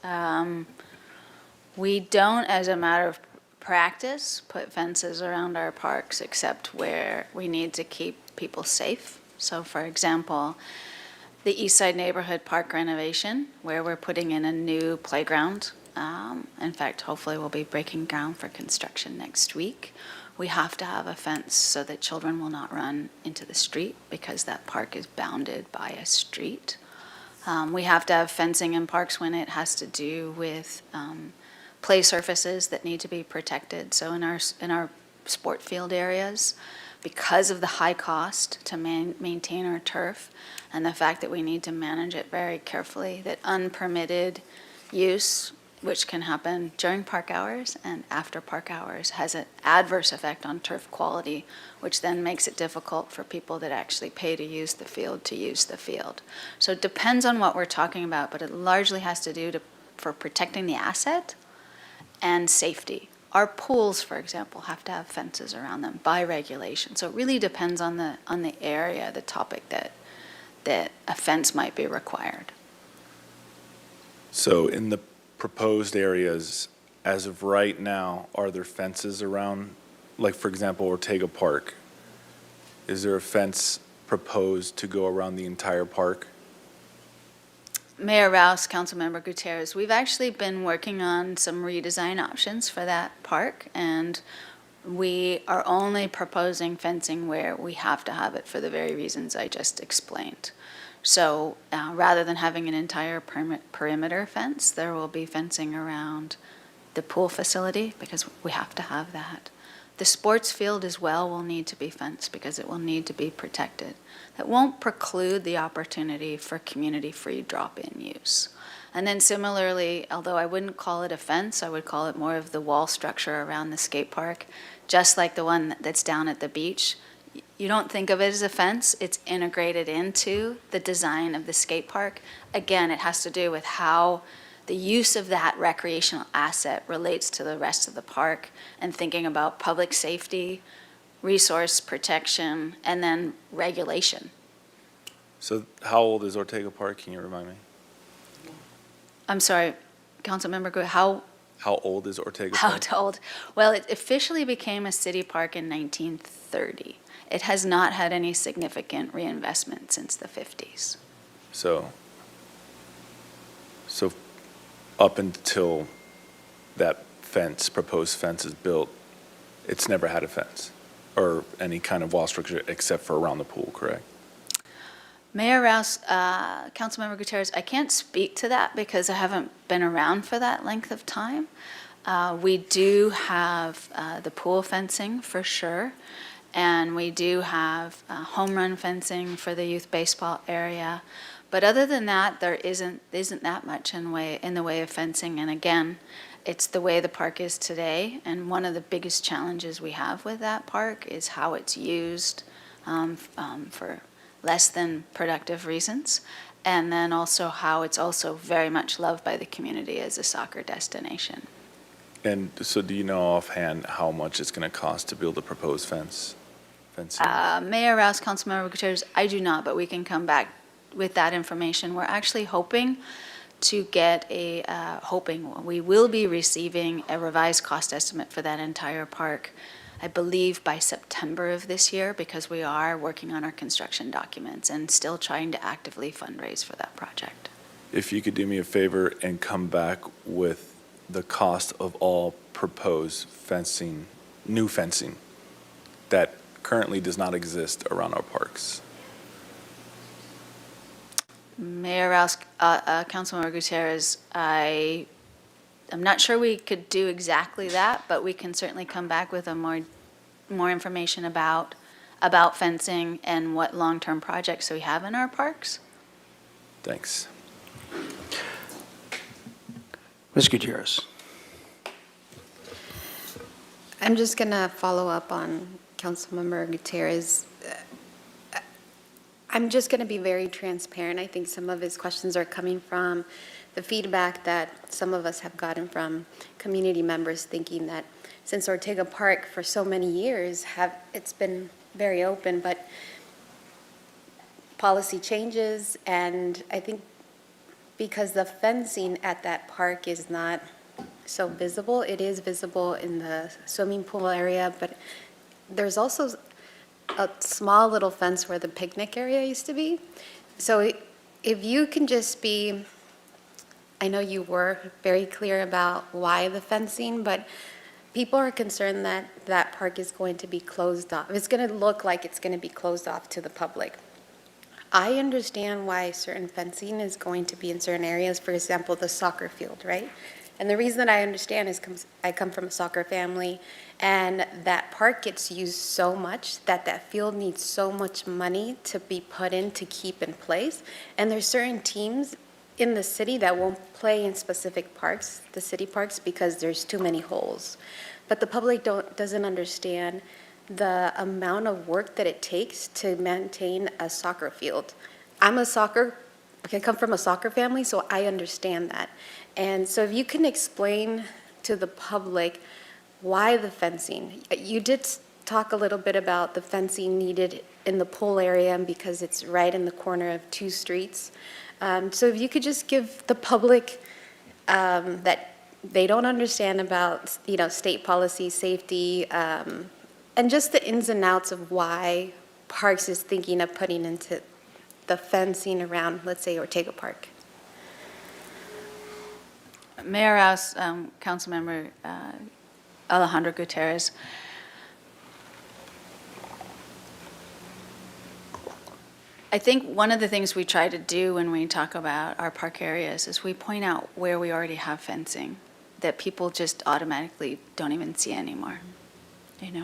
we don't, as a matter of practice, put fences around our parks except where we need to keep people safe. So for example, the East Side Neighborhood Park renovation, where we're putting in a new playground. In fact, hopefully we'll be breaking ground for construction next week. We have to have a fence so that children will not run into the street because that park is bounded by a street. We have to have fencing in parks when it has to do with play surfaces that need to be protected. So in our sport field areas, because of the high cost to maintain our turf and the fact that we need to manage it very carefully, that unpermitted use, which can happen during park hours and after park hours, has an adverse effect on turf quality, which then makes it difficult for people that actually pay to use the field to use the field. So it depends on what we're talking about, but it largely has to do for protecting the asset and safety. Our pools, for example, have to have fences around them by regulation. So it really depends on the area, the topic that a fence might be required. So in the proposed areas, as of right now, are there fences around, like for example, Ortega Park? Is there a fence proposed to go around the entire park? Mayor Rouse, Councilmember Gutierrez, we've actually been working on some redesign options for that park, and we are only proposing fencing where we have to have it for the very reasons I just explained. So rather than having an entire perimeter fence, there will be fencing around the pool facility because we have to have that. The sports field as well will need to be fenced because it will need to be protected. That won't preclude the opportunity for community-free drop-in use. And then similarly, although I wouldn't call it a fence, I would call it more of the wall structure around the skate park, just like the one that's down at the beach. You don't think of it as a fence, it's integrated into the design of the skate park. Again, it has to do with how the use of that recreational asset relates to the rest of the park and thinking about public safety, resource protection, and then regulation. So how old is Ortega Park? Can you remind me? I'm sorry, Councilmember Good, how How old is Ortega Park? old? Well, it officially became a city park in 1930. It has not had any significant reinvestment since the 50s. So up until that fence, proposed fence is built, it's never had a fence or any kind of wall structure except for around the pool, correct? Mayor Rouse, Councilmember Gutierrez, I can't speak to that because I haven't been around for that length of time. We do have the pool fencing for sure, and we do have home run fencing for the youth baseball area. But other than that, there isn't that much in the way of fencing. And again, it's the way the park is today. And one of the biggest challenges we have with that park is how it's used for less than productive reasons. And then also how it's also very much loved by the community as a soccer destination. And so do you know offhand how much it's going to cost to build a proposed fencing? Mayor Rouse, Councilmember Gutierrez, I do not, but we can come back with that information. We're actually hoping to get we will be receiving a revised cost estimate for that entire park, I believe by September of this year, because we are working on our construction documents and still trying to actively fundraise for that project. If you could do me a favor and come back with the cost of all proposed fencing, new fencing, that currently does not exist around our parks. Mayor Rouse, Councilmember Gutierrez, I'm not sure we could do exactly that, but we can certainly come back with more information about fencing and what long-term projects we have in our parks. Thanks. Ms. Gutierrez. I'm just going to follow up on Councilmember Gutierrez. I'm just going to be very transparent. I think some of his questions are coming from the feedback that some of us have gotten from community members thinking that since Ortega Park for so many years it's been very open, but policy changes, and I think because the fencing at that park is not so visible, it is visible in the swimming pool area, but there's also a small little fence where the picnic area used to be. So if you can just be, I know you were very clear about why the fencing, but people are concerned that that park is going to be closed off. It's going to look like it's going to be closed off to the public. I understand why certain fencing is going to be in certain areas, for example, the soccer field, right? And the reason that I understand is I come from a soccer family, and that park gets used so much that that field needs so much money to be put in to keep in place. And there's certain teams in the city that won't play in specific parks, the city parks, because there's too many holes. But the public doesn't understand the amount of work that it takes to maintain a soccer field. I come from a soccer family, so I understand that. And so if you can explain to the public why the fencing. You did talk a little bit about the fencing needed in the pool area and because it's right in the corner of two streets. So if you could just give the public that they don't understand about, state policy, safety, and just the ins and outs of why Parks is thinking of putting into the fencing around, let's say, Ortega Park. Mayor Rouse, Councilmember Alejandro Gutierrez. I think one of the things we try to do when we talk about our park areas is we point out where we already have fencing that people just automatically don't even see anymore.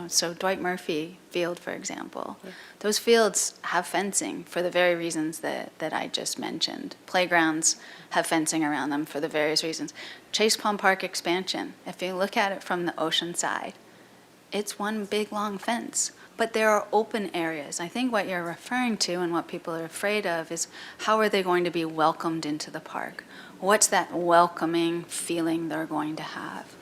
So Dwight Murphy Field, for example, those fields have fencing for the very reasons that I just mentioned. Playgrounds have fencing around them for the various reasons. Chase Palm Park expansion, if you look at it from the ocean side, it's one big, long fence. But there are open areas. I think what you're referring to and what people are afraid of is how are they going to be welcomed into the park? What's that welcoming feeling they're going to have?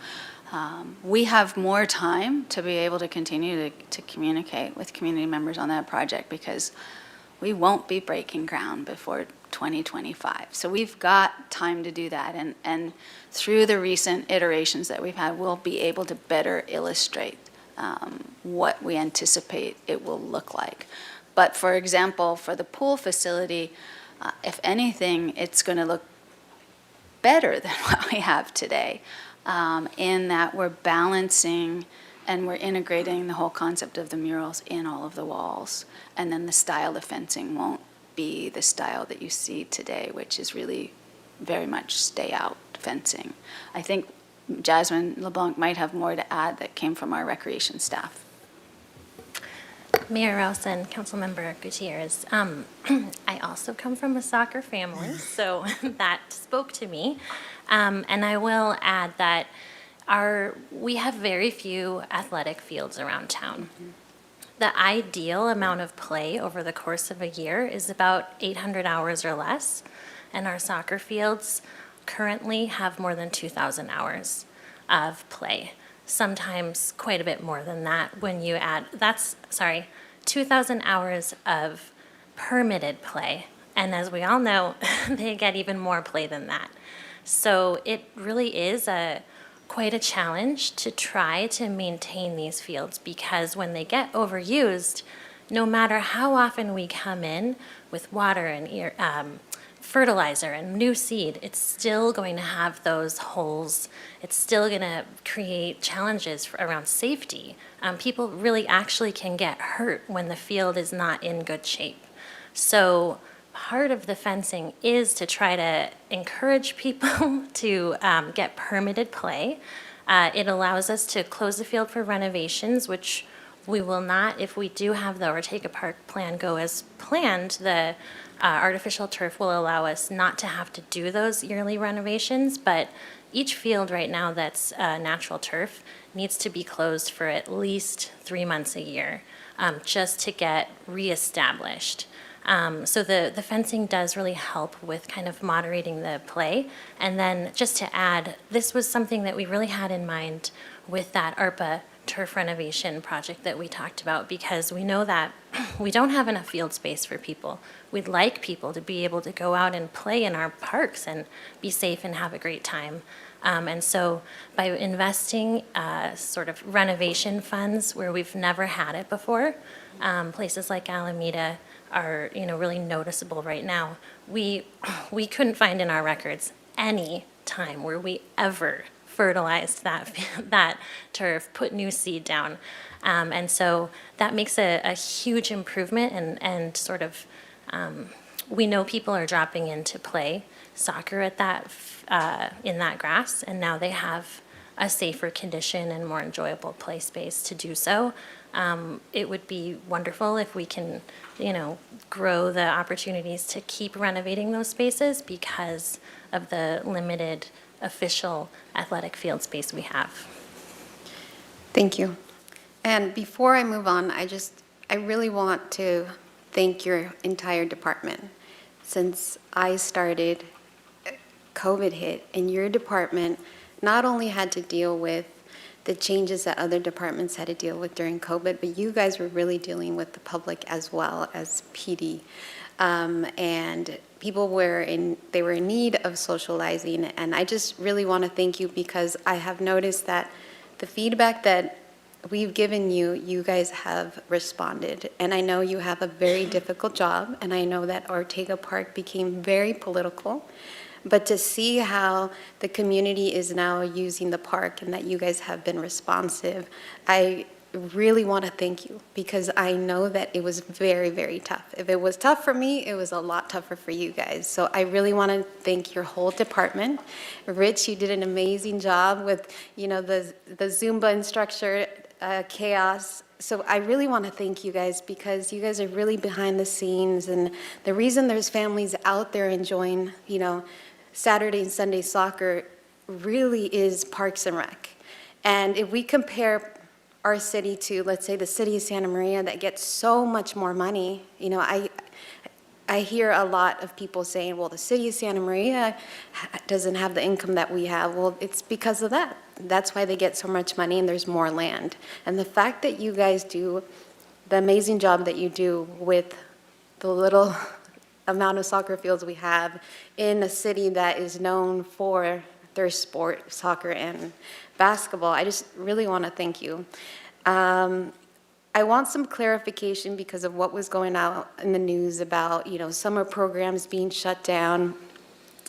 We have more time to be able to continue to communicate with community members on that project because we won't be breaking ground before 2025. So we've got time to do that. And through the recent iterations that we've had, we'll be able to better illustrate what we anticipate it will look like. But for example, for the pool facility, if anything, it's going to look better than what we have today, in that we're balancing and we're integrating the whole concept of the murals in all of the walls. And then the style of fencing won't be the style that you see today, which is really very much stay out fencing. I think Jasmine LeBlanc might have more to add that came from our recreation staff. Mayor Rouse and Councilmember Gutierrez, I also come from a soccer family, so that spoke to me. And I will add that we have very few athletic fields around town. The ideal amount of play over the course of a year is about 800 hours or less, and our soccer fields currently have more than 2,000 hours of play. Sometimes quite a bit more than that when you add, 2,000 hours of permitted play. And as we all know, they get even more play than that. So it really is quite a challenge to try to maintain these fields because when they get overused, no matter how often we come in with water and fertilizer and new seed, it's still going to have those holes. It's still going to create challenges around safety. People really actually can get hurt when the field is not in good shape. So part of the fencing is to try to encourage people to get permitted play. It allows us to close the field for renovations, which we will not, if we do have the Ortega Park plan go as planned, the artificial turf will allow us not to have to do those yearly renovations, but each field right now that's natural turf needs to be closed for at least 3 months a year just to get reestablished. So the fencing does really help with kind of moderating the play. And then just to add, this was something that we really had in mind with that ARPA turf renovation project that we talked about because we know that we don't have enough field space for people. We'd like people to be able to go out and play in our parks and be safe and have a great time. And so by investing sort of renovation funds where we've never had it before, places like Alameda are really noticeable right now. We couldn't find in our records any time where we ever fertilized that turf, put new seed down. And so that makes a huge improvement and sort of, we know people are dropping in to play soccer at in that grass, and now they have a safer condition and more enjoyable play space to do so. It would be wonderful if we can, grow the opportunities to keep renovating those spaces because of the limited official athletic field space we have. Thank you. And before I move on, I really want to thank your entire department. Since I started, COVID hit, and your department not only had to deal with the changes that other departments had to deal with during COVID, but you guys were really dealing with the public as well as PD. And people were in need of socializing, and I just really want to thank you because I have noticed that the feedback that we've given you, you guys have responded. And I know you have a very difficult job, and I know that Ortega Park became very political. But to see how the community is now using the park and that you guys have been responsive, I really want to thank you because I know that it was very, very tough. If it was tough for me, it was a lot tougher for you guys. So I really want to thank your whole department. Rich, you did an amazing job with, the Zumba instructor chaos. So I really want to thank you guys because you guys are really behind the scenes. And the reason there's families out there enjoying, Saturday and Sunday soccer really is Parks and Rec. And if we compare our city to, let's say, the city of Santa Maria that gets so much more money, I hear a lot of people saying, well, the city of Santa Maria doesn't have the income that we have. Well, it's because of that. That's why they get so much money and there's more land. And the fact that you guys do the amazing job that you do with the little amount of soccer fields we have in a city that is known for their sport, soccer and basketball, I just really want to thank you. I want some clarification because of what was going out in the news about, summer programs being shut down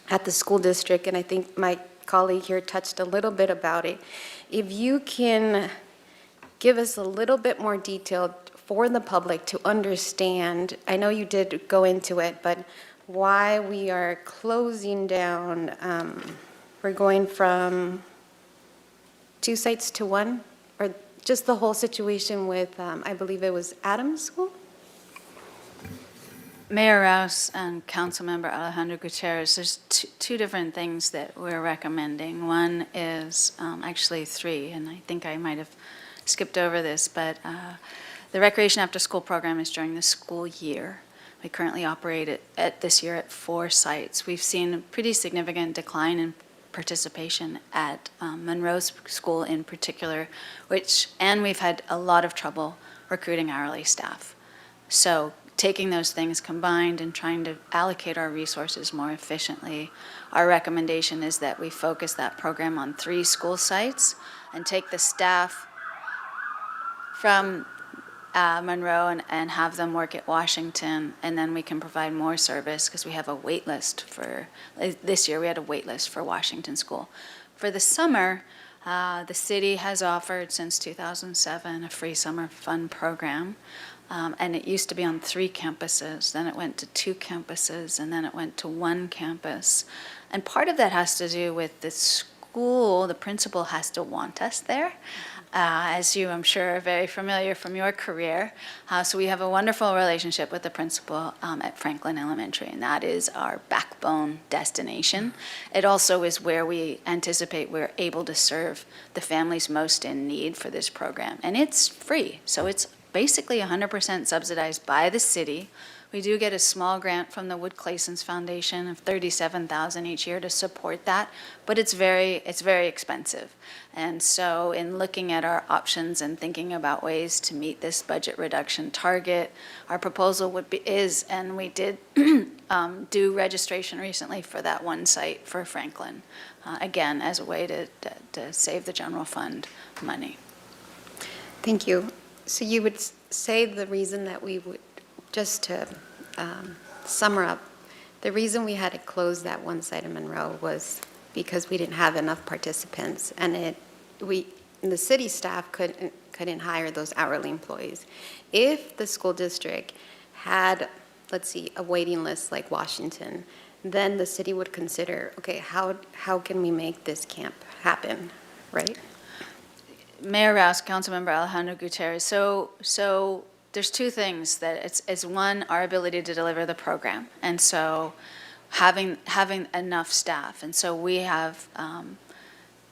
at the school district, and I think my colleague here touched a little bit about it. If you can give us a little bit more detail for the public to understand, I know you did go into it, but why we are closing down, we're going from 2 sites to 1, or just the whole situation with, I believe it was Adams School? Mayor Rouse and Councilmember Alejandro Gutierrez, there's two different things that we're recommending. One is, actually 3, and I think I might have skipped over this, but the Recreation After School program is during the school year. We currently operate at this year at 4 sites. We've seen a pretty significant decline in participation at Monroe School in particular, and we've had a lot of trouble recruiting hourly staff. So taking those things combined and trying to allocate our resources more efficiently, our recommendation is that we focus that program on 3 school sites and take the staff from Monroe and have them work at Washington, and then we can provide more service because we have a wait list for, this year we had a wait list for Washington School. For the summer, the city has offered since 2007 a free summer fun program, and it used to be on 3 campuses, then it went to 2 campuses, and then it went to 1 campus. And part of that has to do with the school, the principal has to want us there. As you, I'm sure, are very familiar from your career. So we have a wonderful relationship with the principal at Franklin Elementary, and that is our backbone destination. It also is where we anticipate we're able to serve the families most in need for this program. And it's free, so it's basically 100% subsidized by the city. We do get a small grant from the Wood Claessens Foundation of $37,000 each year to support that, but it's very expensive. And so in looking at our options and thinking about ways to meet this budget reduction target, our proposal is, and we did do registration recently for that 1 site for Franklin, again, as a way to save the general fund money. Thank you. So you would say the reason that we would, just to sum up, the reason we had to close that 1 site in Monroe was because we didn't have enough participants, and the city staff couldn't hire those hourly employees. If the school district had, let's see, a waiting list like Washington, then the city would consider, okay, how can we make this camp happen, right? Mayor Rouse, Councilmember Alejandro Gutierrez. So there's 2 things that it's one, our ability to deliver the program, and so having enough staff, and so we have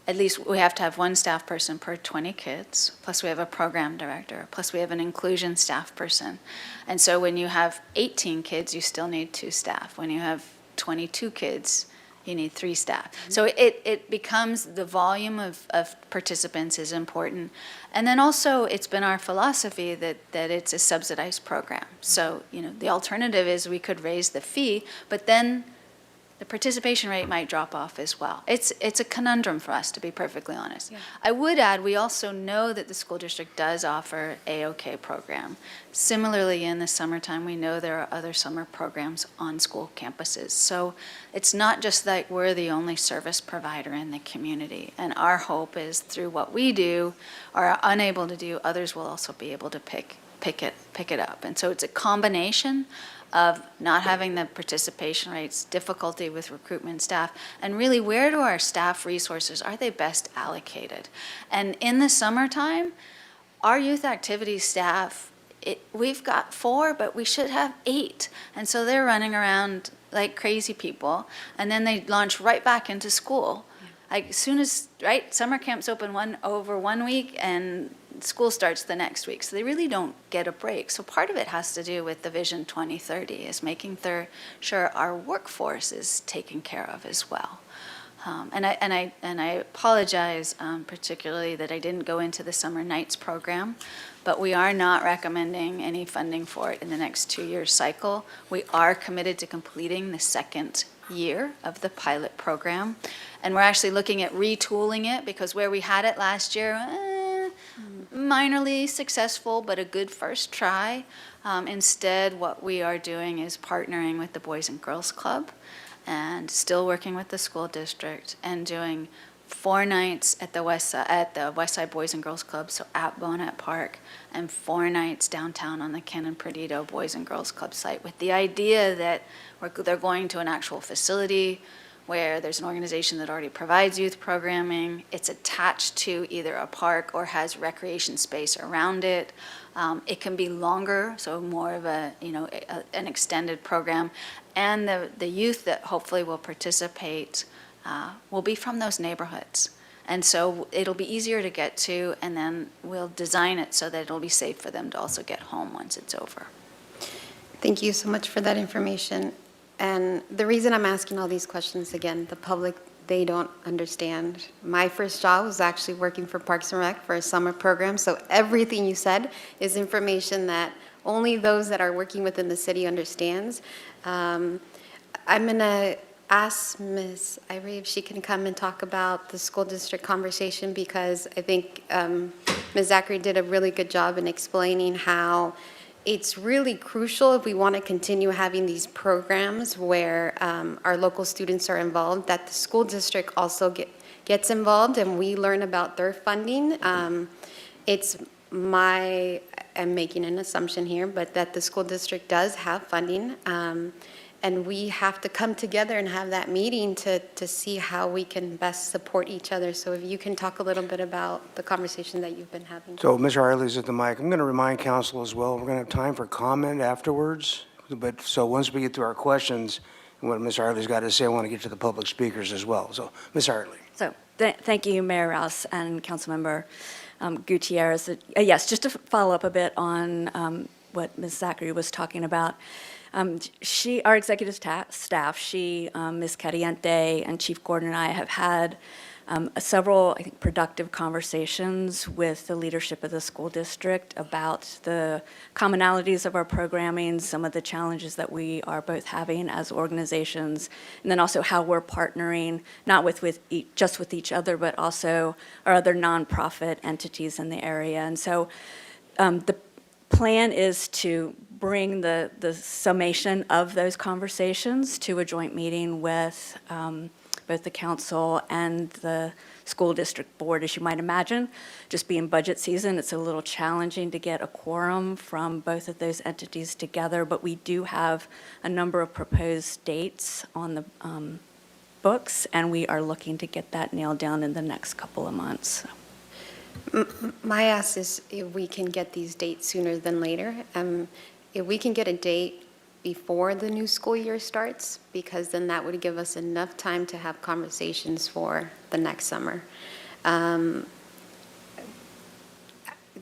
at least we have to have 1 staff person per 20 kids, plus we have a program director, plus we have an inclusion staff person, and so when you have 18 kids, you still need 2 staff. When you have 22 kids, you need 3 staff. So it becomes the volume of participants is important. And then also, it's been our philosophy that it's a subsidized program. So, the alternative is we could raise the fee, but then the participation rate might drop off as well. It's a conundrum for us, to be perfectly honest. Yeah. I would add, we also know that the school district does offer AOK program. Similarly, in the summertime, we know there are other summer programs on school campuses. So it's not just that we're the only service provider in the community. And our hope is through what we do or are unable to do, others will also be able to pick it up. And so it's a combination of not having the participation rates, difficulty with recruitment staff, and really where do our staff resources, are they best allocated? And in the summertime, our youth activities staff, we've got 4, but we should have 8. And so they're running around like crazy people, and then they launch right back into school. Like, as soon as, right, summer camps open over 1 week, and school starts the next week. So they really don't get a break. So part of it has to do with the Vision 2030, is making sure our workforce is taken care of as well. And I apologize particularly that I didn't go into the Summer Nights program, but we are not recommending any funding for it in the next 2-year cycle. We are committed to completing the second year of the pilot program, and we're actually looking at retooling it, because where we had it last year, minorly successful, but a good first try. Instead, what we are doing is partnering with the Boys and Girls Club, and still working with the school district, and doing 4 nights at the West Side Boys and Girls Club, so at Bonet Park, and 4 nights downtown on the Canon Perdido Boys and Girls Club site, with the idea that they're going to an actual facility where there's an organization that already provides youth programming. It's attached to either a park or has recreation space around it. It can be longer, so more of an extended program. And the youth that hopefully will participate will be from those neighborhoods. And so it'll be easier to get to, and then we'll design it so that it'll be safe for them to also get home once it's over. Thank you so much for that information. And the reason I'm asking all these questions, again, the public, they don't understand. My first job was actually working for Parks and Rec for a summer program, so everything you said is information that only those that are working within the city understands. I'm going to ask Ms. Ivory if she can come and talk about the school district conversation, because I think Ms. Zachary did a really good job in explaining how it's really crucial, if we want to continue having these programs where our local students are involved, that the school district also gets involved and we learn about their funding. I'm making an assumption here, but that the school district does have funding. And we have to come together and have that meeting to see how we can best support each other. So if you can talk a little bit about the conversation that you've been having. So Ms. Riley's at the mic. I'm going to remind council as well, we're going to have time for comment afterwards. But so once we get through our questions and what Ms. Riley's got to say, I want to get to the public speakers as well. So Ms. Riley. So thank you, Mayor Rouse and Councilmember Gutierrez. Yes, just to follow up a bit on what Ms. Zachary was talking about. Our executive staff, Ms. Cariente, and Chief Gordon and I have had several, I think, productive conversations with the leadership of the school district about the commonalities of our programming, some of the challenges that we are both having as organizations, and then also how we're partnering, not just with each other, but also our other nonprofit entities in the area. And so the plan is to bring the summation of those conversations to a joint meeting with both the council and the school district board. As you might imagine, just being budget season, it's a little challenging to get a quorum from both of those entities together, but we do have a number of proposed dates on the books, and we are looking to get that nailed down in the next couple of months. My ask is if we can get these dates sooner than later. If we can get a date before the new school year starts, because then that would give us enough time to have conversations for the next summer.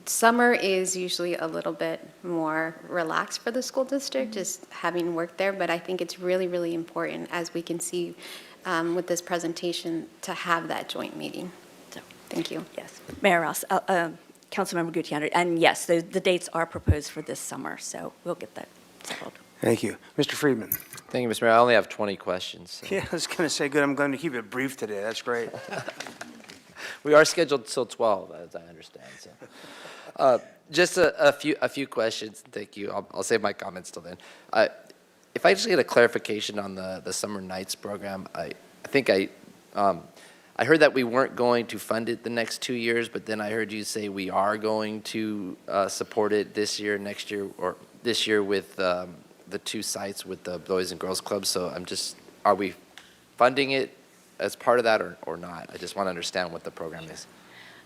Summer is usually a little bit more relaxed for the school district, just having worked there, but I think it's really, really important, as we can see with this presentation, to have that joint meeting. So, thank you. Yes, Mayor Ross, Councilmember Gutierrez, and yes, the dates are proposed for this summer, so we'll get that settled. Thank you. Mr. Friedman. Thank you, Mr. Mayor. I only have 20 questions. So. Yeah, I was going to say, good, I'm going to keep it brief today. That's great. We are scheduled till 12, as I understand. So, just a few questions. Thank you. I'll save my comments till then. If I just get a clarification on the Summer Nights program, I think I heard that we weren't going to fund it the next 2 years, but then I heard you say we are going to support it this year, next year, or this year with the 2 sites with the Boys and Girls Club. So are we funding it as part of that or not? I just want to understand what the program is.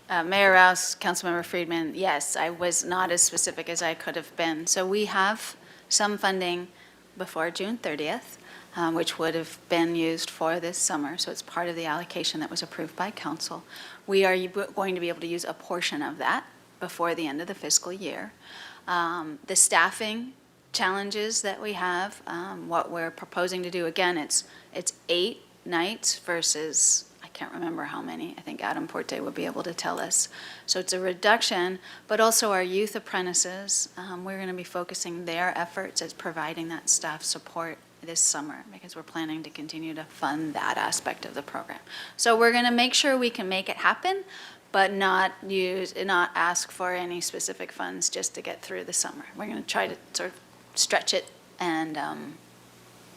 Mayor Rouse, Councilmember Friedman, yes, I was not as specific as I could have been. So we have some funding before June 30th, which would have been used for this summer. So it's part of the allocation that was approved by council. We are going to be able to use a portion of that before the end of the fiscal year. The staffing challenges that we have, what we're proposing to do, again, it's 8 nights versus, I can't remember how many. I think Adam Porte would be able to tell us. So it's a reduction, but also our youth apprentices, we're going to be focusing their efforts as providing that staff support this summer because we're planning to continue to fund that aspect of the program. So we're going to make sure we can make it happen, but not ask for any specific funds just to get through the summer. We're going to try to sort of stretch it and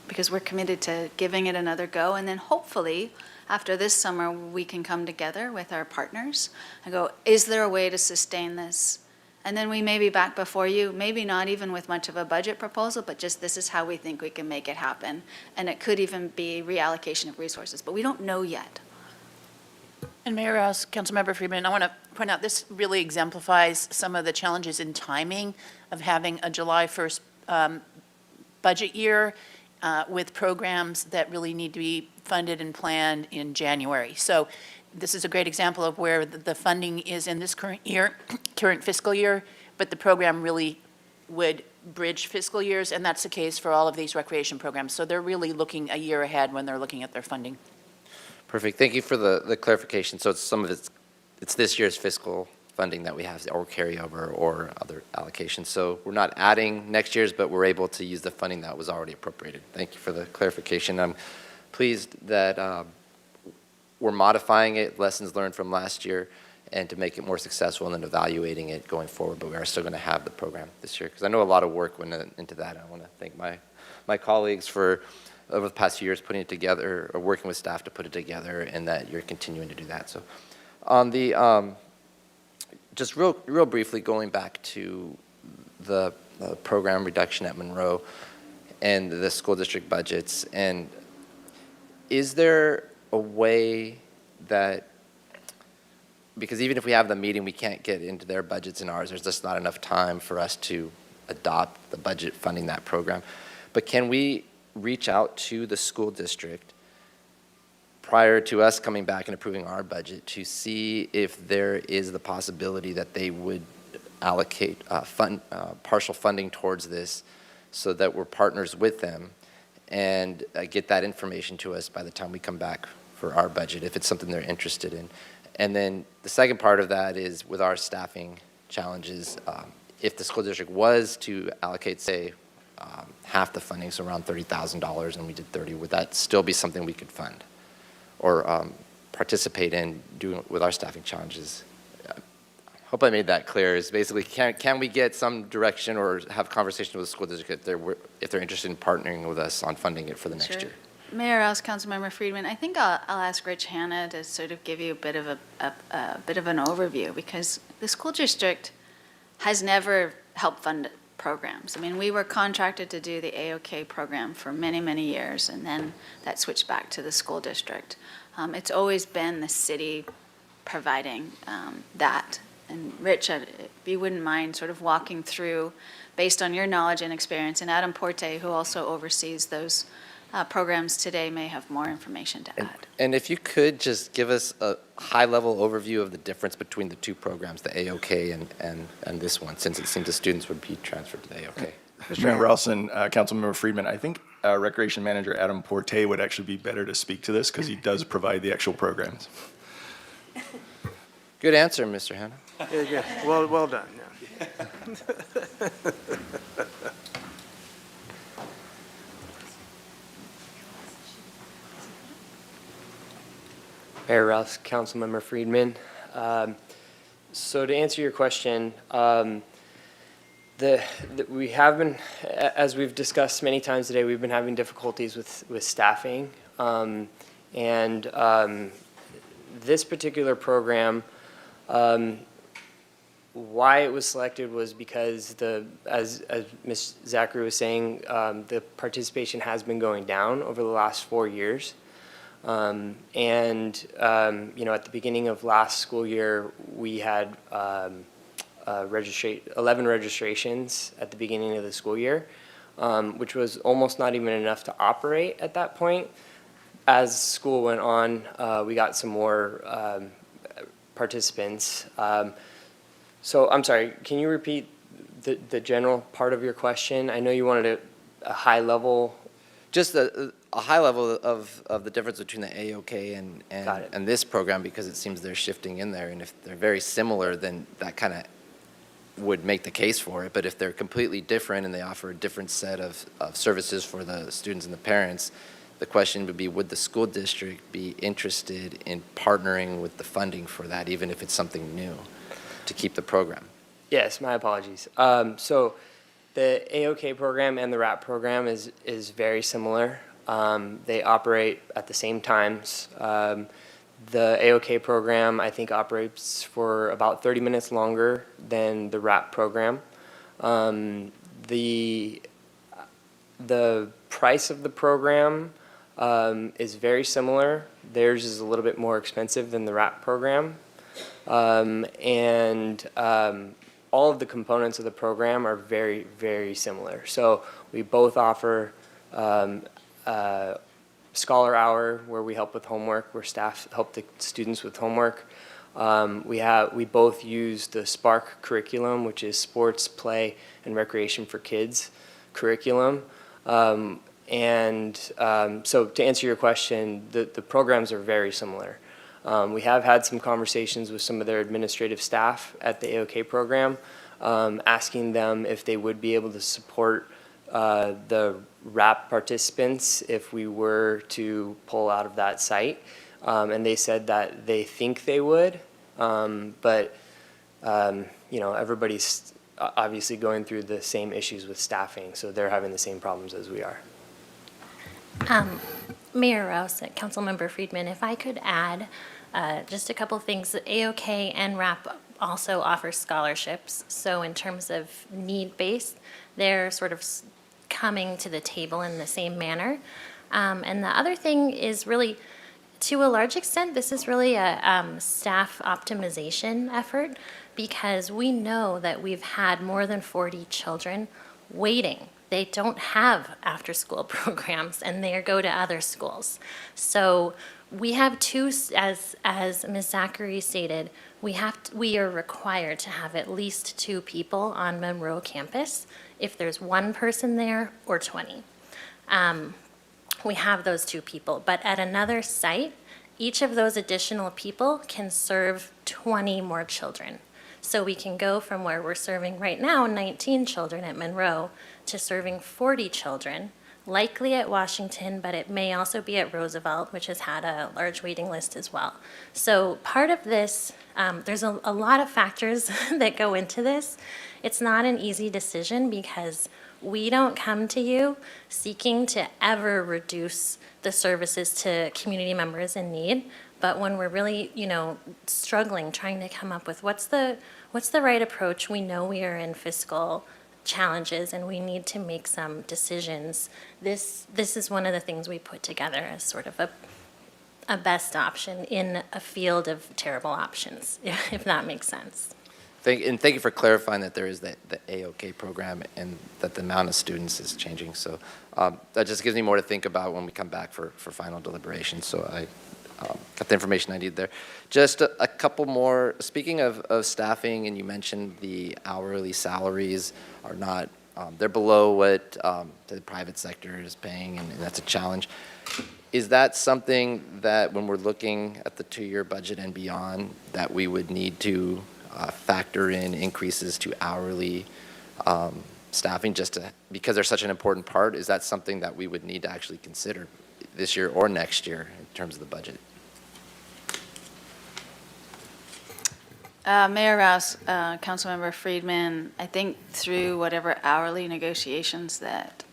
because we're committed to giving it another go, and then hopefully after this summer we can come together with our partners and go, is there a way to sustain this? And then we may be back before you, maybe not even with much of a budget proposal, but just this is how we think we can make it happen. And it could even be reallocation of resources, but we don't know yet. And Mayor Rouse, Councilmember Friedman, I want to point out this really exemplifies some of the challenges in timing of having a July 1st budget year with programs that really need to be funded and planned in January. So this is a great example of where the funding is in this current year, current fiscal year, but the program really would bridge fiscal years, and that's the case for all of these recreation programs. So they're really looking a year ahead when they're looking at their funding. Perfect. Thank you for the clarification. So it's this year's fiscal funding that we have, or carryover, or other allocations. So we're not adding next year's, but we're able to use the funding that was already appropriated. Thank you for the clarification. I'm pleased that we're modifying it, lessons learned from last year, and to make it more successful and then evaluating it going forward. But we are still going to have the program this year because I know a lot of work went into that. I want to thank my colleagues for over the past few years putting it together, or working with staff to put it together, and that you're continuing to do that. So on the, just real briefly going back to the program reduction at Monroe and the school district budgets, and is there a way that, because even if we have the meeting, we can't get into their budgets and ours, there's just not enough time for us to adopt the budget funding that program. But can we reach out to the school district prior to us coming back and approving our budget to see if there is the possibility that they would allocate partial funding towards this so that we're partners with them, and get that information to us by the time we come back for our budget, if it's something they're interested in. And then the second part of that is with our staffing challenges, if the school district was to allocate, say, half the funding, so around $30,000, and we did 30, would that still be something we could fund or participate in doing with our staffing challenges? Hope I made that clear. Is basically, can we get some direction or have conversation with the school district if they're interested in partnering with us on funding it for the next year? Mayor Rouse, Councilmember Friedman, I think I'll ask Rich Hanna to sort of give you a bit of an overview, because the school district has never helped fund programs. I mean, we were contracted to do the AOK program for many, many years, and then that switched back to the school district. It's always been the city providing that. And Rich, if you wouldn't mind sort of walking through, based on your knowledge and experience, and Adam Porte, who also oversees those programs today, may have more information to add. And if you could just give us a high-level overview of the difference between the two programs, the AOK and this one, since it seems the students would be transferred to the AOK. Mayor Rouse and Councilmember Friedman, I think Recreation Manager Adam Porte would actually be better to speak to this because he does provide the actual programs. Good answer, Mr. Hanna. Yeah, good. Well done, yeah. Mayor Rouse, Councilmember Friedman. So to answer your question, we have been, as we've discussed many times today, we've been having difficulties with staffing. This particular program, why it was selected was because as Ms. Zachary was saying, the participation has been going down over the last 4 years. At the beginning of last school year, we had 11 registrations at the beginning of the school year, which was almost not even enough to operate at that point. As school went on, we got some more participants. So I'm sorry, can you repeat the general part of your question? I know you wanted a high level. Just a high level of the difference between the AOK Got it. and this program, because it seems they're shifting in there, and if they're very similar, then that kind of would make the case for it. But if they're completely different and they offer a different set of services for the students and the parents, the question would be, would the school district be interested in partnering with the funding for that, even if it's something new, to keep the program? Yes, my apologies. So the AOK program and the RAP program is very similar. They operate at the same times. The AOK program, I think, operates for about 30 minutes longer than the RAP program. The price of the program is very similar. Theirs is a little bit more expensive than the RAP program. All of the components of the program are very, very similar. So we both offer Scholar Hour, where we help with homework, where staff help the students with homework. We both use the Spark curriculum, which is sports, play, and recreation for kids curriculum. So to answer your question, the programs are very similar. We have had some conversations with some of their administrative staff at the AOK program, asking them if they would be able to support the RAP participants if we were to pull out of that site. And they said that they think they would, but everybody's obviously going through the same issues with staffing, so they're having the same problems as we are. Mayor Rouse, Councilmember Friedman, if I could add just a couple things. AOK and RAP also offer scholarships. So in terms of need-based, they're sort of coming to the table in the same manner. And the other thing is really, to a large extent, this is really a staff optimization effort, because we know that we've had more than 40 children waiting. They don't have after-school programs, and they go to other schools. So we have two, as Ms. Zachary stated, we are required to have at least 2 people on Monroe campus. If there's 1 person there or 20, we have those 2 people. But at another site, each of those additional people can serve 20 more children. So we can go from where we're serving right now 19 children at Monroe to serving 40 children, likely at Washington, but it may also be at Roosevelt, which has had a large waiting list as well. So part of this, there's a lot of factors that go into this. It's not an easy decision, because we don't come to you seeking to ever reduce the services to community members in need. But when we're really, struggling, trying to come up with what's the right approach, we know we are in fiscal challenges and we need to make some decisions. This is one of the things we put together as sort of a best option in a field of terrible options, if that makes sense. Thank you for clarifying that there is the AOK program and that the amount of students is changing. So that just gives me more to think about when we come back for final deliberation. So I got the information I need there. Just a couple more. Speaking of staffing, and you mentioned the hourly salaries are not, they're below what the private sector is paying, and that's a challenge. Is that something that when we're looking at the 2-year budget and beyond, that we would need to factor in increases to hourly staffing because they're such an important part? Is that something that we would need to actually consider this year or next year in terms of the budget? Mayor Rouse, Councilmember Friedman, I think through whatever hourly negotiations that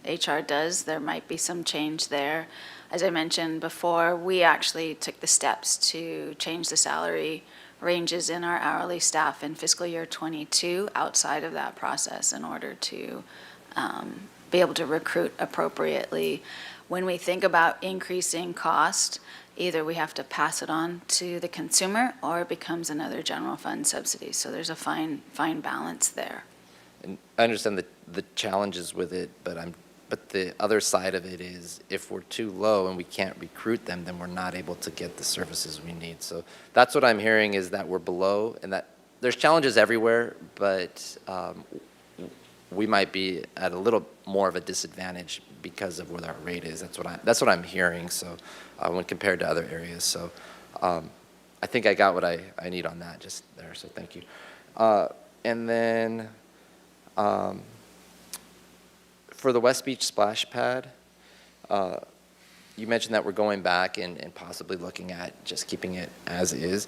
HR does, there might be some change there. As I mentioned before, we actually took the steps to change the salary ranges in our hourly staff in fiscal year '22 outside of that process in order to be able to recruit appropriately. When we think about increasing cost, either we have to pass it on to the consumer or it becomes another general fund subsidy. So there's a fine balance there. And I understand the challenges with it, but the other side of it is if we're too low and we can't recruit them, then we're not able to get the services we need. So that's what I'm hearing, is that we're below, and that there's challenges everywhere, but we might be at a little more of a disadvantage because of where our rate is. That's what I'm hearing. So when compared to other areas, so I think I got what I need on that just there. So thank you. And then. For the West Beach splash pad, you mentioned that we're going back and possibly looking at just keeping it as is.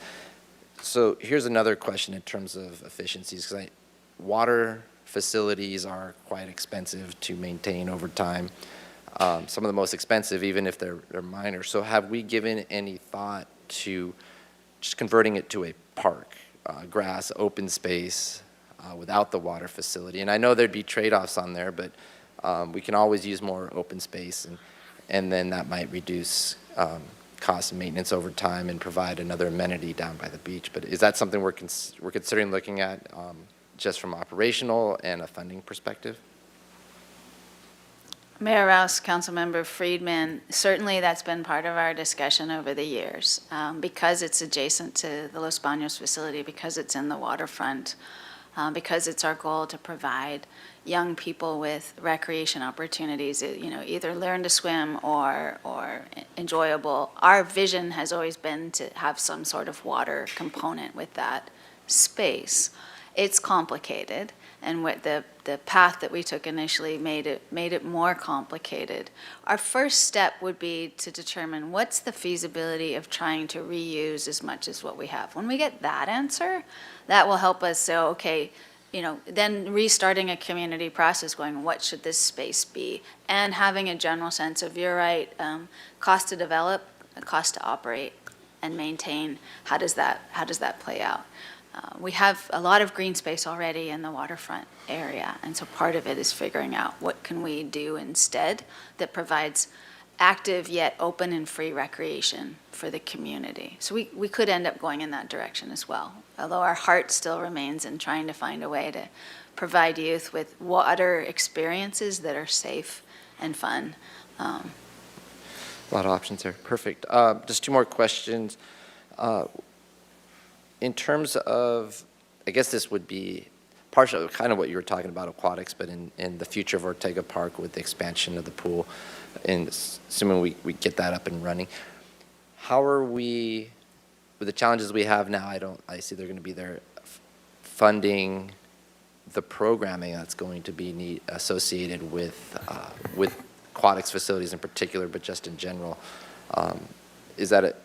So here's another question in terms of efficiencies, because water facilities are quite expensive to maintain over time. Some of the most expensive, even if they're minor. So have we given any thought to just converting it to a park, grass, open space, without the water facility? And I know there'd be trade-offs on there, but we can always use more open space, and then that might reduce cost and maintenance over time and provide another amenity down by the beach. But is that something we're considering looking at just from operational and a funding perspective? Mayor Rouse, Councilmember Friedman, certainly that's been part of our discussion over the years. Because it's adjacent to the Los Baños facility, because it's in the waterfront, because it's our goal to provide young people with recreation opportunities, either learn to swim or enjoyable. Our vision has always been to have some sort of water component with that space. It's complicated, and what the path that we took initially made it more complicated. Our first step would be to determine what's the feasibility of trying to reuse as much as what we have. When we get that answer, that will help us say, okay, then restarting a community process, going, what should this space be? And having a general sense of, you're right, cost to develop, cost to operate and maintain, how does that play out? We have a lot of green space already in the waterfront area, and so part of it is figuring out what can we do instead that provides active yet open and free recreation for the community. So we could end up going in that direction as well, although our heart still remains in trying to find a way to provide youth with water experiences that are safe and fun. A lot of options there. Perfect. Just two more questions. In terms of, I guess this would be partially kind of what you were talking about aquatics, but in the future of Ortega Park with the expansion of the pool, and assuming we get that up and running, how are we, with the challenges we have now, I see they're going to be there funding the programming that's going to be associated with aquatics facilities in particular, but just in general. Is that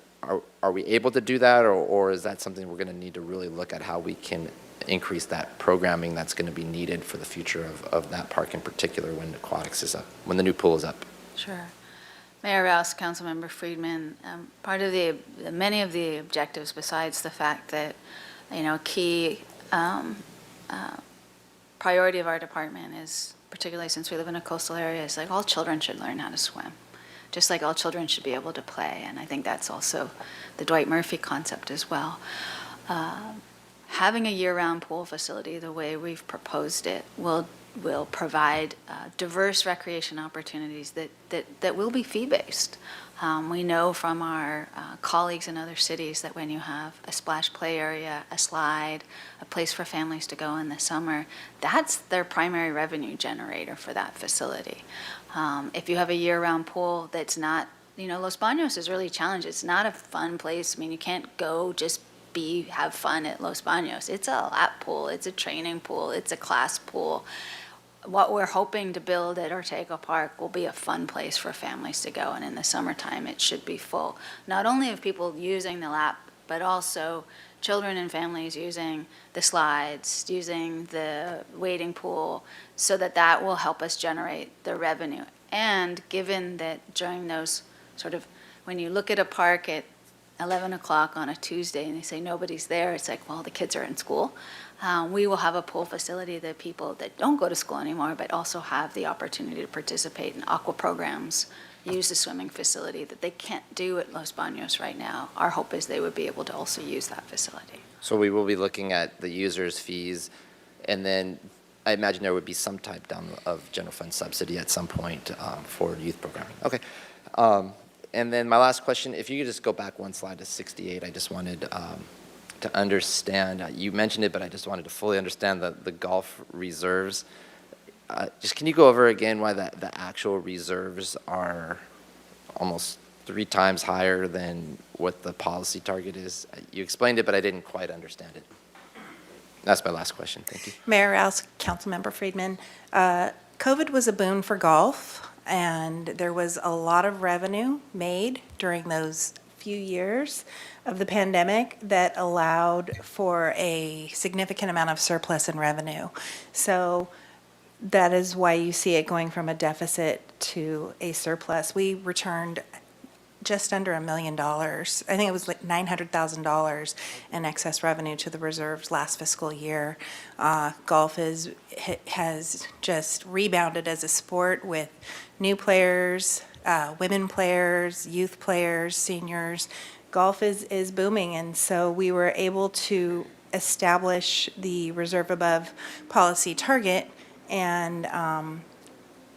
are we able to do that, or is that something we're going to need to really look at how we can increase that programming that's going to be needed for the future of that park in particular when aquatics is up, when the new pool is up? Sure. Mayor Rouse, Councilmember Friedman, part of many of the objectives, besides the fact that, key priority of our department is, particularly since we live in a coastal area, is like all children should learn how to swim, just like all children should be able to play. And I think that's also the Dwight Murphy concept as well. Having a year-round pool facility the way we've proposed it will provide diverse recreation opportunities that will be fee-based. We know from our colleagues in other cities that when you have a splash play area, a slide, a place for families to go in the summer, that's their primary revenue generator for that facility. If you have a year-round pool that's not, Los Baños is really challenged. It's not a fun place. I mean, you can't go just have fun at Los Baños. It's a lap pool, it's a training pool, it's a class pool. What we're hoping to build at Ortega Park will be a fun place for families to go, and in the summertime it should be full, not only of people using the lap, but also children and families using the slides, using the wading pool, so that will help us generate the revenue. And given that during those when you look at a park at 11 o'clock on a Tuesday and they say nobody's there, it's like, well, the kids are in school. we will have a pool facility that people that don't go to school anymore, but also have the opportunity to participate in aqua programs, use the swimming facility that they can't do at Los Baños right now. Our hope is they would be able to also use that facility. So we will be looking at the users' fees, and then I imagine there would be some type down of general fund subsidy at some point for youth programming. Okay. And then my last question, if you could just go back one slide to 68, I just wanted to understand, you mentioned it, but I just wanted to fully understand the golf reserves. Just can you go over again why the actual reserves are almost 3 times higher than what the policy target is? You explained it, but I didn't quite understand it. That's my last question. Thank you. Mayor Rouse, Councilmember Friedman, COVID was a boon for golf, and there was a lot of revenue made during those few years of the pandemic that allowed for a significant amount of surplus in revenue. So that is why you see it going from a deficit to a surplus. We returned just under $1 million. I think it was like $900,000 in excess revenue to the reserves last fiscal year. Golf has just rebounded as a sport with new players, women players, youth players, seniors. Golf is booming, and so we were able to establish the reserve above policy target, and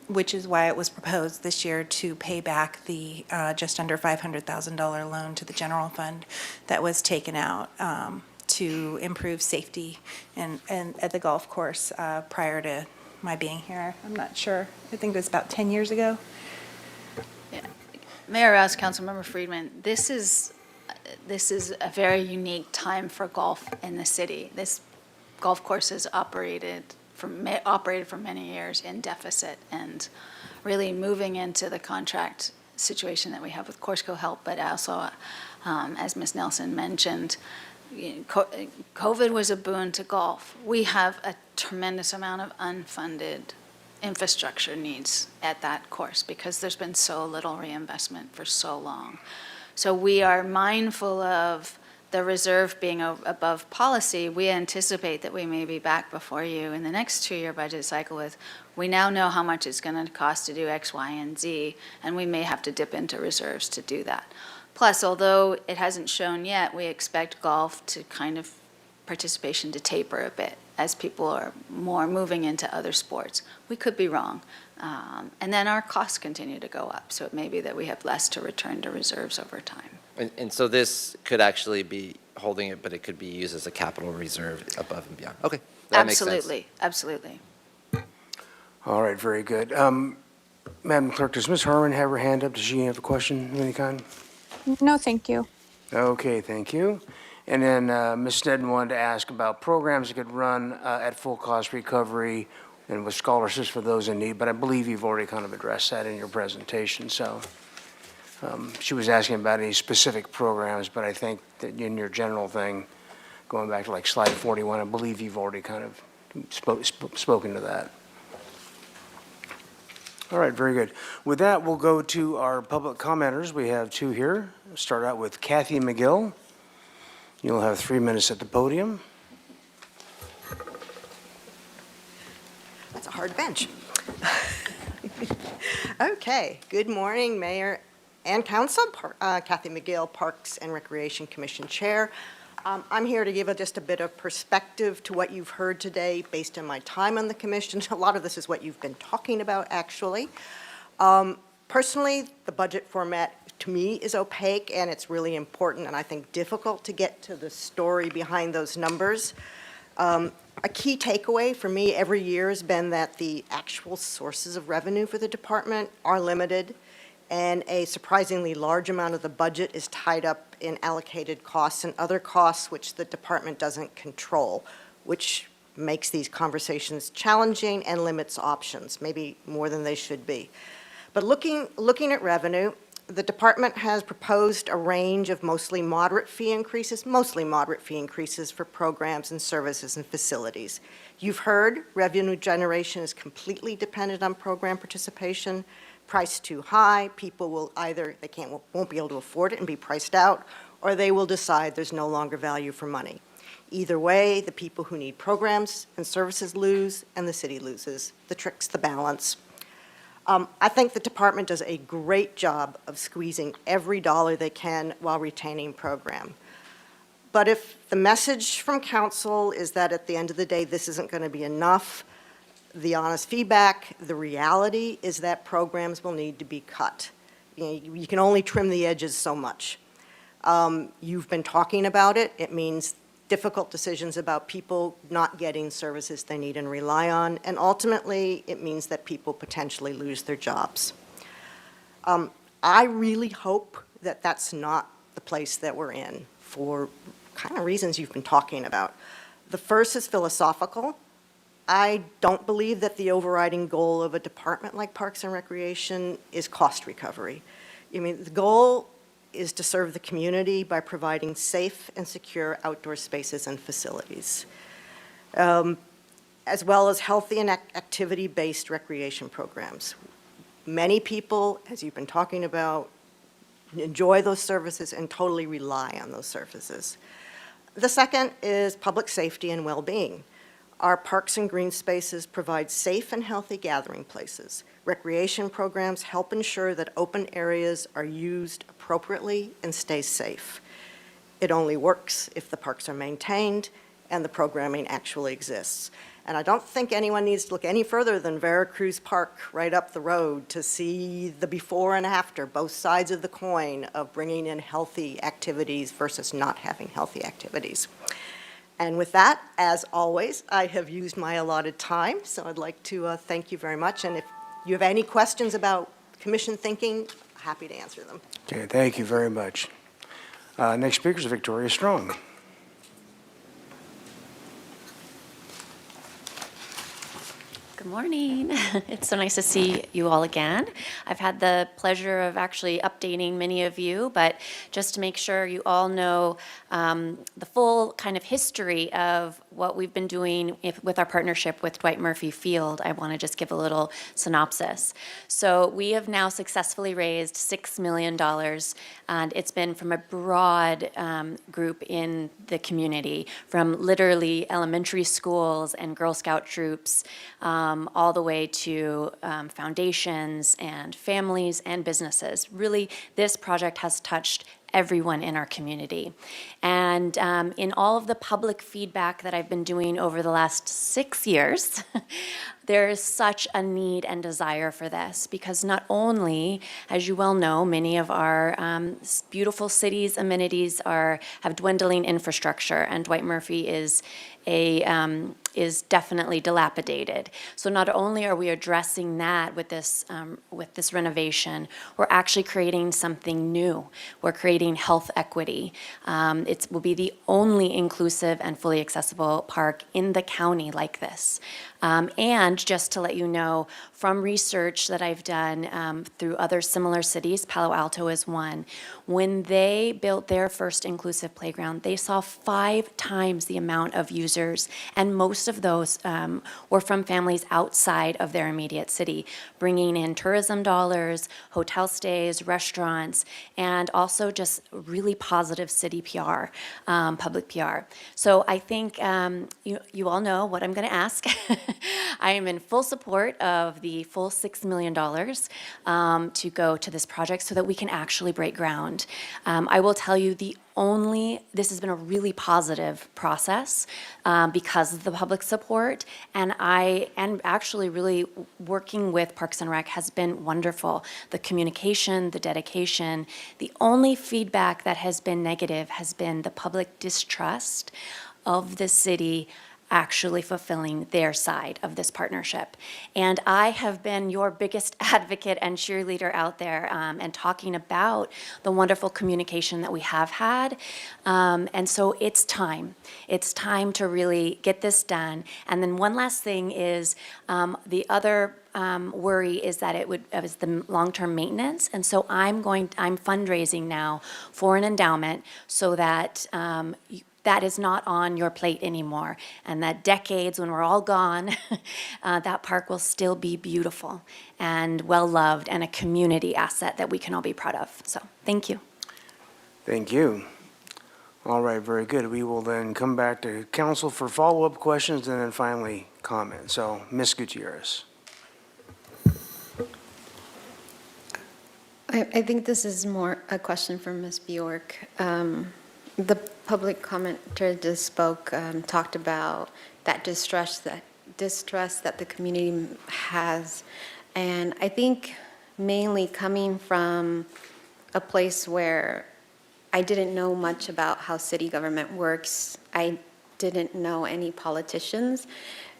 which is why it was proposed this year to pay back the just under $500,000 loan to the general fund that was taken out to improve safety and at the golf course prior to my being here. I'm not sure. I think it was about 10 years ago. Yeah. Mayor Rouse, Councilmember Friedman, this is a very unique time for golf in the city. This golf course has operated for many years in deficit, and really moving into the contract situation that we have with Courseco help, but also, as Ms. Nelson mentioned, COVID was a boon to golf. We have a tremendous amount of unfunded infrastructure needs at that course because there's been so little reinvestment for so long. So we are mindful of the reserve being above policy. We anticipate that we may be back before you in the next 2-year budget cycle with, we now know how much it's going to cost to do X, Y, and Z, and we may have to dip into reserves to do that. Plus, although it hasn't shown yet, we expect golf to kind of participation to taper a bit as people are more moving into other sports. We could be wrong. And then our costs continue to go up, so it may be that we have less to return to reserves over time. And so this could actually be holding it, but it could be used as a capital reserve above and beyond. Okay, that makes sense. Absolutely, absolutely. All right, very good. Madam Clerk, does Ms. Harmon have her hand up? Does she have a question of any kind? No, thank you. Okay, thank you. And then Ms. Sneddon wanted to ask about programs that could run at full cost recovery and with scholarships for those in need, but I believe you've already kind of addressed that in your presentation, so. She was asking about any specific programs, but I think that in your general thing, going back to like slide 41, I believe you've already kind of spoken to that. All right, very good. With that, we'll go to our public commenters. We have 2 here. We'll start out with Kathy McGill. You'll have 3 minutes at the podium. That's a hard bench. Okay, good morning, Mayor and Council. Kathy McGill, Parks and Recreation Commission Chair. I'm here to give just a bit of perspective to what you've heard today based on my time on the commission. A lot of this is what you've been talking about, actually. Personally, the budget format to me is opaque, and it's really important and I think difficult to get to the story behind those numbers. A key takeaway for me every year has been that the actual sources of revenue for the department are limited, and a surprisingly large amount of the budget is tied up in allocated costs and other costs which the department doesn't control, which makes these conversations challenging and limits options, maybe more than they should be. But looking at revenue, the department has proposed a range of mostly moderate fee increases for programs and services and facilities. You've heard revenue generation is completely dependent on program participation. Price too high, people will either, won't be able to afford it and be priced out, or they will decide there's no longer value for money. Either way, the people who need programs and services lose, and the city loses. The trick's the balance. I think the department does a great job of squeezing every dollar they can while retaining program. But if the message from council is that at the end of the day, this isn't going to be enough, the honest feedback, the reality is that programs will need to be cut. You can only trim the edges so much. You've been talking about it. It means difficult decisions about people not getting services they need and rely on, and ultimately, it means that people potentially lose their jobs. I really hope that that's not the place that we're in for kind of reasons you've been talking about. The first is philosophical. I don't believe that the overriding goal of a department like Parks and Recreation is cost recovery. I mean, the goal is to serve the community by providing safe and secure outdoor spaces and facilities, as well as healthy and activity-based recreation programs. Many people, as you've been talking about, enjoy those services and totally rely on those services. The second is public safety and well-being. Our parks and green spaces provide safe and healthy gathering places. Recreation programs help ensure that open areas are used appropriately and stay safe. It only works if the parks are maintained and the programming actually exists. And I don't think anyone needs to look any further than Veracruz Park right up the road to see the before and after, both sides of the coin of bringing in healthy activities versus not having healthy activities. And with that, as always, I have used my allotted time, so I'd like to thank you very much. And if you have any questions about commission thinking, happy to answer them. Okay, thank you very much. Next speaker is Victoria Strong. Good morning. It's so nice to see you all again. I've had the pleasure of actually updating many of you, but just to make sure you all know the full kind of history of what we've been doing with our partnership with Dwight Murphy Field, I want to just give a little synopsis. So we have now successfully raised $6 million, and it's been from a broad group in the community, from literally elementary schools and Girl Scout troops, all the way to foundations and families and businesses. Really, this project has touched everyone in our community. And in all of the public feedback that I've been doing over the last 6 years, there is such a need and desire for this, because not only, as you well know, many of our beautiful cities' amenities have dwindling infrastructure, and Dwight Murphy is definitely dilapidated. So not only are we addressing that with this renovation, we're actually creating something new. We're creating health equity. It will be the only inclusive and fully accessible park in the county like this. And just to let you know, from research that I've done through other similar cities, Palo Alto is one, when they built their first inclusive playground, they saw 5 times the amount of users, and most of those were from families outside of their immediate city, bringing in tourism dollars, hotel stays, restaurants, and also just really positive city PR, public PR. So I think you all know what I'm going to ask. I am in full support of the full $6 million to go to this project so that we can actually break ground. I will tell you this has been a really positive process because of the public support, and actually really working with Parks and Rec has been wonderful. The communication, the dedication. The only feedback that has been negative has been the public distrust of the city actually fulfilling their side of this partnership. And I have been your biggest advocate and cheerleader out there and talking about the wonderful communication that we have had. And so it's time. It's time to really get this done. And then one last thing is the other worry is that it was the long-term maintenance. And so I'm fundraising now for an endowment so that that is not on your plate anymore, and that decades when we're all gone, that park will still be beautiful and well-loved and a community asset that we can all be proud of. So, thank you. Thank you. All right, very good. We will then come back to council for follow-up questions and then finally comment. So, Ms. Gutierrez. I think this is more a question for Ms. Bjork. The public commenter just spoke, talked about that distrust that the community has. And I think mainly coming from a place where I didn't know much about how city government works, I didn't know any politicians.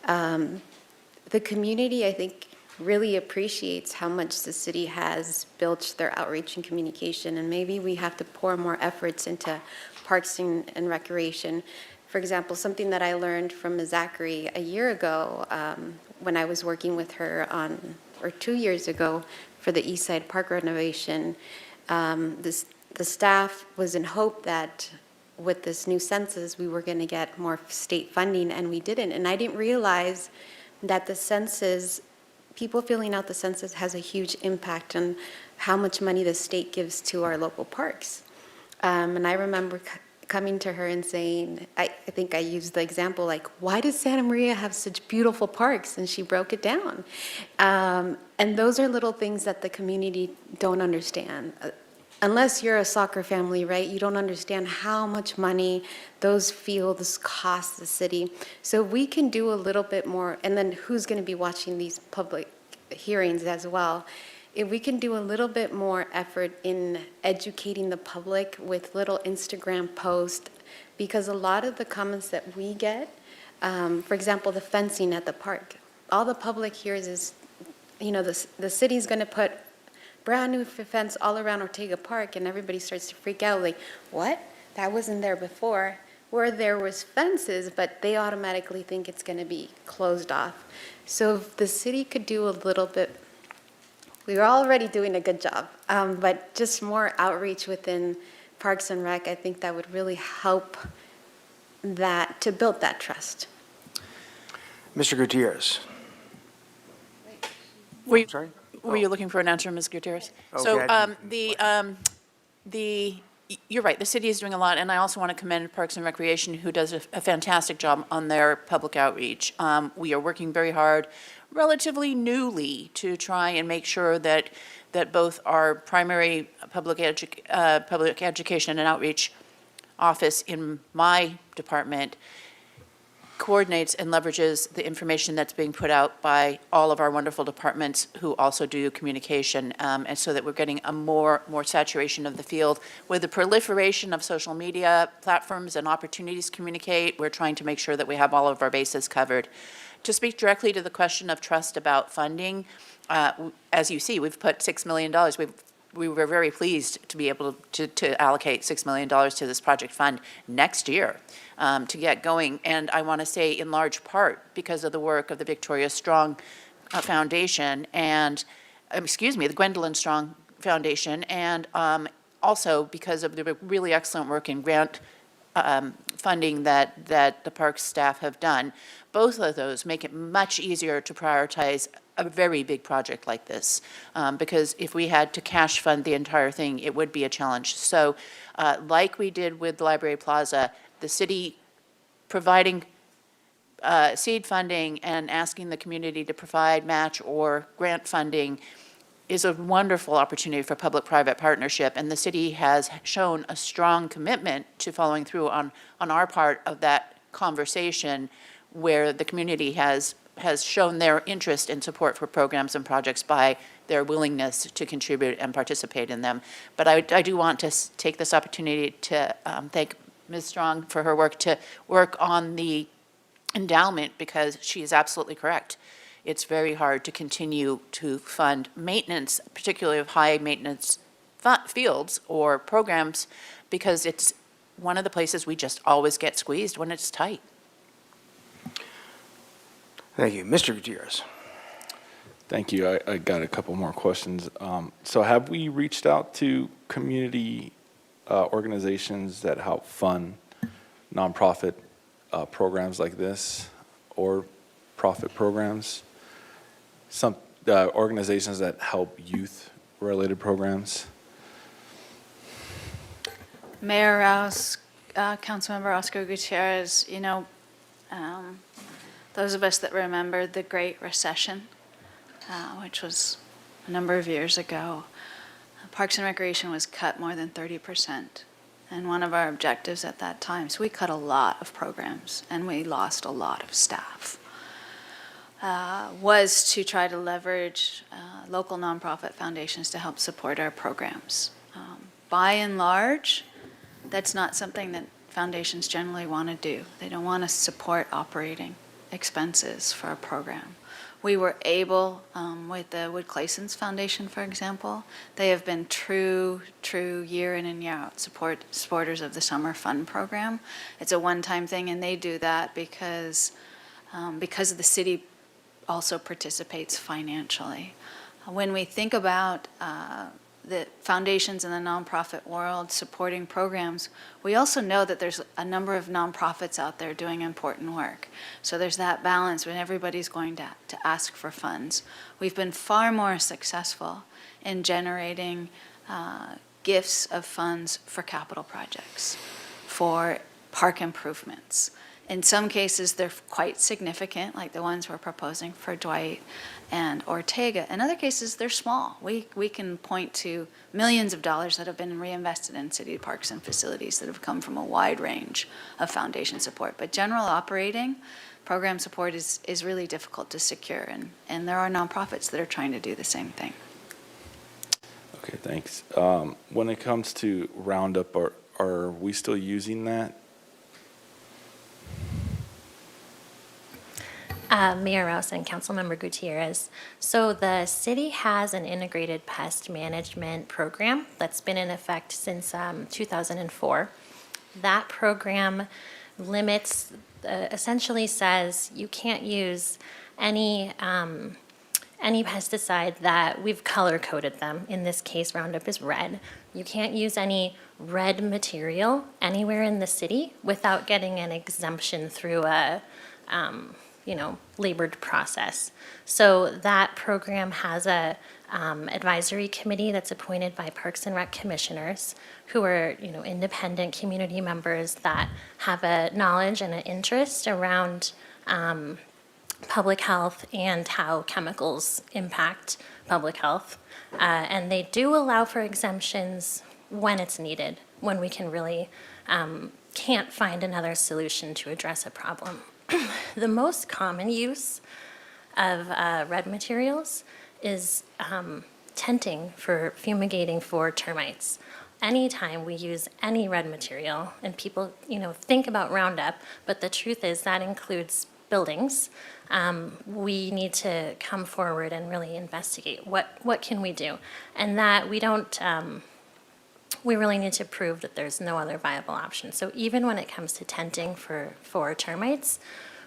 The community, I think, really appreciates how much the city has built their outreach and communication, and maybe we have to pour more efforts into parks and recreation. For example, something that I learned from Ms. Zachary a year ago when I was working with her or 2 years ago for the East Side Park renovation, the staff was in hope that with this new census, we were going to get more state funding, and we didn't. And I didn't realize that the census, people filling out the census has a huge impact on how much money the state gives to our local parks. And I remember coming to her and saying, I think I used the example, like, why does Santa Maria have such beautiful parks? And she broke it down. And those are little things that the community don't understand. Unless you're a soccer family, right, you don't understand how much money those fields cost the city. So we can do a little bit more, and then who's going to be watching these public hearings as well? If we can do a little bit more effort in educating the public with little Instagram posts, because a lot of the comments that we get, for example, the fencing at the park, all the public hears is, you know, the city's going to put brand new fence all around Ortega Park, and everybody starts to freak out, like, what? That wasn't there before. Where there was fences, but they automatically think it's going to be closed off. So if the city could do a little bit, we're already doing a good job, but just more outreach within Parks and Rec, I think that would really help that, to build that trust. Mr. Gutierrez. Sorry? Were you looking for an answer, Ms. Gutierrez? Okay, So I you're right, the city is doing a lot, and I also want to commend Parks and Recreation, who does a fantastic job on their public outreach. We are working very hard, relatively newly, to try and make sure that both our primary public education and outreach office in my department coordinates and leverages the information that's being put out by all of our wonderful departments who also do communication, and so that we're getting a more saturation of the field. With the proliferation of social media platforms and opportunities to communicate, we're trying to make sure that we have all of our bases covered. To speak directly to the question of trust about funding, as you see, we've put $6 million. We were very pleased to be able to allocate $6 million to this project fund next year to get going. And I want to say in large part because of the work of the Victoria Strong Foundation and, the Gwendolyn Strong Foundation, and also because of the really excellent work in grant funding that the parks staff have done. Both of those make it much easier to prioritize a very big project like this, because if we had to cash fund the entire thing, it would be a challenge. So like we did with Library Plaza, the city providing seed funding and asking the community to provide match or grant funding is a wonderful opportunity for public-private partnership, and the city has shown a strong commitment to following through on our part of that conversation, where the community has shown their interest and support for programs and projects by their willingness to contribute and participate in them. But I do want to take this opportunity to thank Ms. Strong for her work to work on the endowment, because she is absolutely correct. It's very hard to continue to fund maintenance, particularly of high maintenance fields or programs, because it's one of the places we just always get squeezed when it's tight. Thank you. Mr. Gutierrez. Thank you. I got a couple more questions. So have we reached out to community organizations that help fund nonprofit programs like this, or profit programs? Some organizations that help youth-related programs? Mayor Rouse, Councilmember Oscar Gutierrez. Those of us that remember the Great Recession, which was a number of years ago, Parks and Recreation was cut more than 30%. And one of our objectives at that time, so we cut a lot of programs and we lost a lot of staff, was to try to leverage local nonprofit foundations to help support our programs. By and large, that's not something that foundations generally want to do. They don't want to support operating expenses for a program. We were able, with the Wood Claessens Foundation, for example, they have been true year in and year out supporters of the Summer Fun Program. It's a one-time thing, and they do that because the city also participates financially. When we think about the foundations in the nonprofit world supporting programs, we also know that there's a number of nonprofits out there doing important work. So there's that balance when everybody's going to ask for funds. We've been far more successful in generating gifts of funds for capital projects, for park improvements. In some cases, they're quite significant, like the ones we're proposing for Dwight and Ortega. In other cases, they're small. We can point to millions of dollars that have been reinvested in city parks and facilities that have come from a wide range of foundation support. But general operating program support is really difficult to secure, and there are nonprofits that are trying to do the same thing. Okay, thanks. When it comes to Roundup, are we still using that? Mayor Rouse and Councilmember Gutierrez. So the city has an integrated pest management program that's been in effect since 2004. That program limits, essentially says you can't use any pesticide that we've color-coded them. In this case, Roundup is red. You can't use any red material anywhere in the city without getting an exemption through a labored process. So that program has a advisory committee that's appointed by Parks and Rec commissioners who are, independent community members that have a knowledge and an interest around public health and how chemicals impact public health. And they do allow for exemptions when it's needed, when we can really can't find another solution to address a problem. The most common use of red materials is tenting for fumigating for termites. Anytime we use any red material, and people, think about Roundup, but the truth is that includes buildings, we need to come forward and really investigate what can we do, and that we don't. We really need to prove that there's no other viable option. So even when it comes to tenting for termites,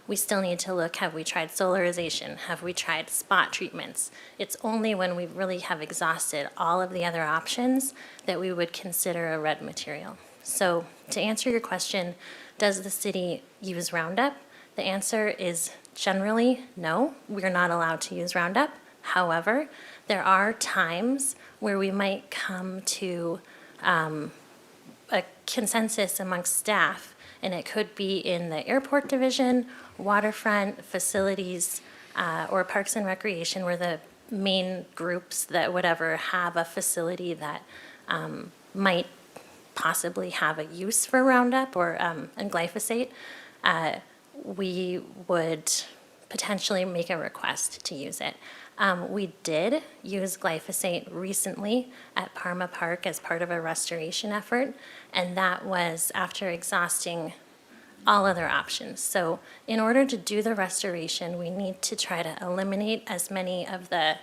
we still need to look, have we tried solarization? Have we tried spot treatments? It's only when we really have exhausted all of the other options that we would consider a red material. So to answer your question, does the city use Roundup? The answer is generally no, we're not allowed to use Roundup. However, there are times where we might come to a consensus amongst staff, and it could be in the airport division, waterfront, facilities, or Parks and Recreation, where the main groups that would ever have a facility that might possibly have a use for Roundup or and glyphosate, we would potentially make a request to use it. We did use glyphosate recently at Parma Park as part of a restoration effort, and that was after exhausting all other options. So in order to do the restoration, we need to try to eliminate as many of the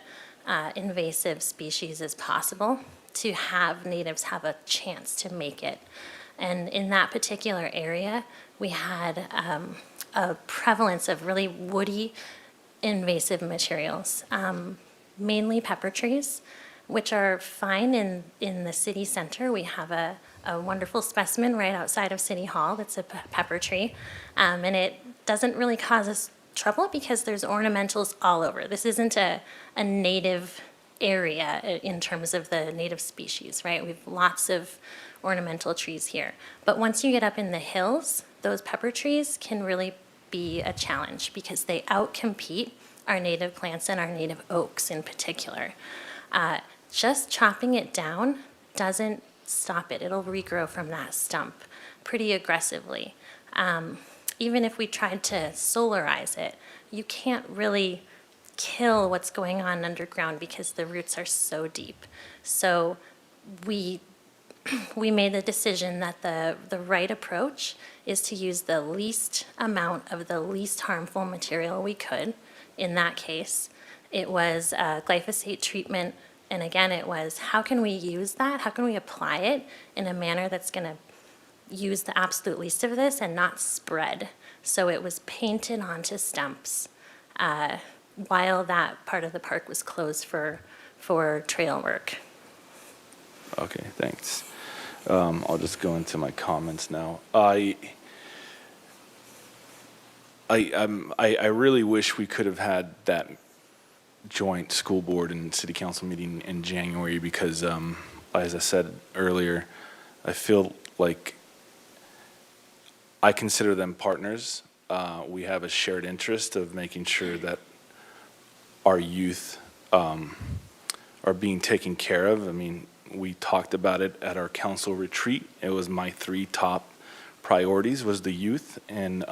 invasive species as possible to have natives have a chance to make it. And in that particular area, we had a prevalence of really woody invasive materials, mainly pepper trees, which are fine in the city center. We have a wonderful specimen right outside of City Hall that's a pepper tree, and it doesn't really cause us trouble because there's ornamentals all over. This isn't a native area in terms of the native species, right? We have lots of ornamental trees here. But once you get up in the hills, those pepper trees can really be a challenge because they outcompete our native plants and our native oaks in particular. Just chopping it down doesn't stop it. It'll regrow from that stump pretty aggressively. Even if we tried to solarize it, you can't really kill what's going on underground because the roots are so deep. So we made the decision that the right approach is to use the least amount of the least harmful material we could. In that case, it was glyphosate treatment. And again, it was how can we use that? How can we apply it in a manner that's going to use the absolute least of this and not spread? So it was painted onto stumps while that part of the park was closed for trail work. Okay, thanks. I'll just go into my comments now. I really wish we could have had that joint school board and city council meeting in January because, as I said earlier, I feel like I consider them partners. We have a shared interest of making sure that our youth are being taken care of. I mean, we talked about it at our council retreat. It was my 3 top priorities was the youth, and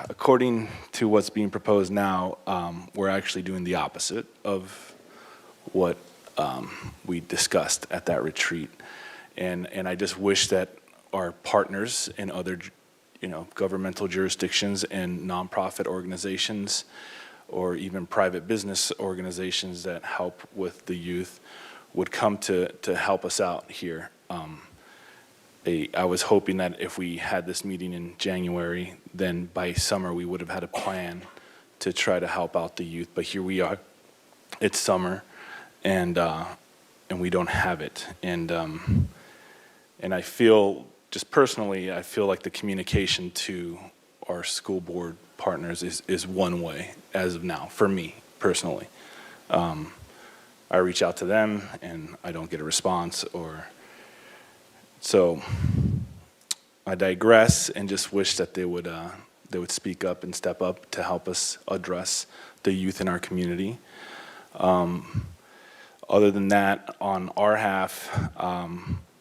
according to what's being proposed now, we're actually doing the opposite of what we discussed at that retreat. And I just wish that our partners in other, governmental jurisdictions and nonprofit organizations or even private business organizations that help with the youth would come to help us out here. I was hoping that if we had this meeting in January, then by summer we would have had a plan to try to help out the youth. But here we are. It's summer, and we don't have it. And I feel, just personally, I feel like the communication to our school board partners is one way as of now, for me personally. I reach out to them and I don't get a response, so I digress and just wish that they would speak up and step up to help us address the youth in our community. Other than that, on our half,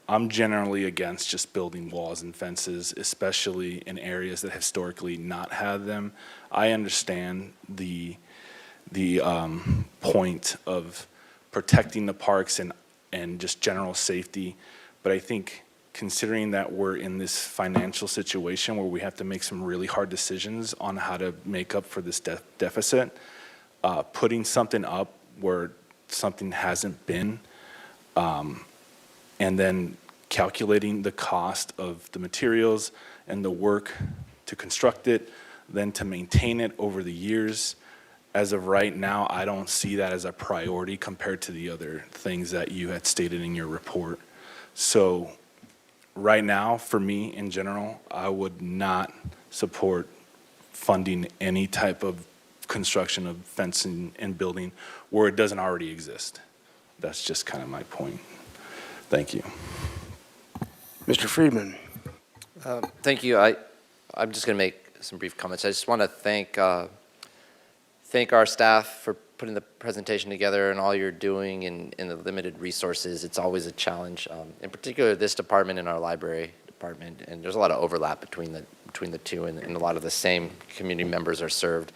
I'm generally against just building walls and fences, especially in areas that historically not had them. I understand the point of protecting the parks and just general safety, but I think considering that we're in this financial situation where we have to make some really hard decisions on how to make up for this deficit, putting something up where something hasn't been, and then calculating the cost of the materials and the work to construct it, then to maintain it over the years. As of right now, I don't see that as a priority compared to the other things that you had stated in your report. So right now, for me in general, I would not support funding any type of construction of fencing and building where it doesn't already exist. That's just kind of my point. Thank you. Mr. Friedman. Thank you. I'm just going to make some brief comments. I just want to thank our staff for putting the presentation together and all you're doing in the limited resources. It's always a challenge, in particular this department and our library department, and there's a lot of overlap between the two, and a lot of the same community members are served,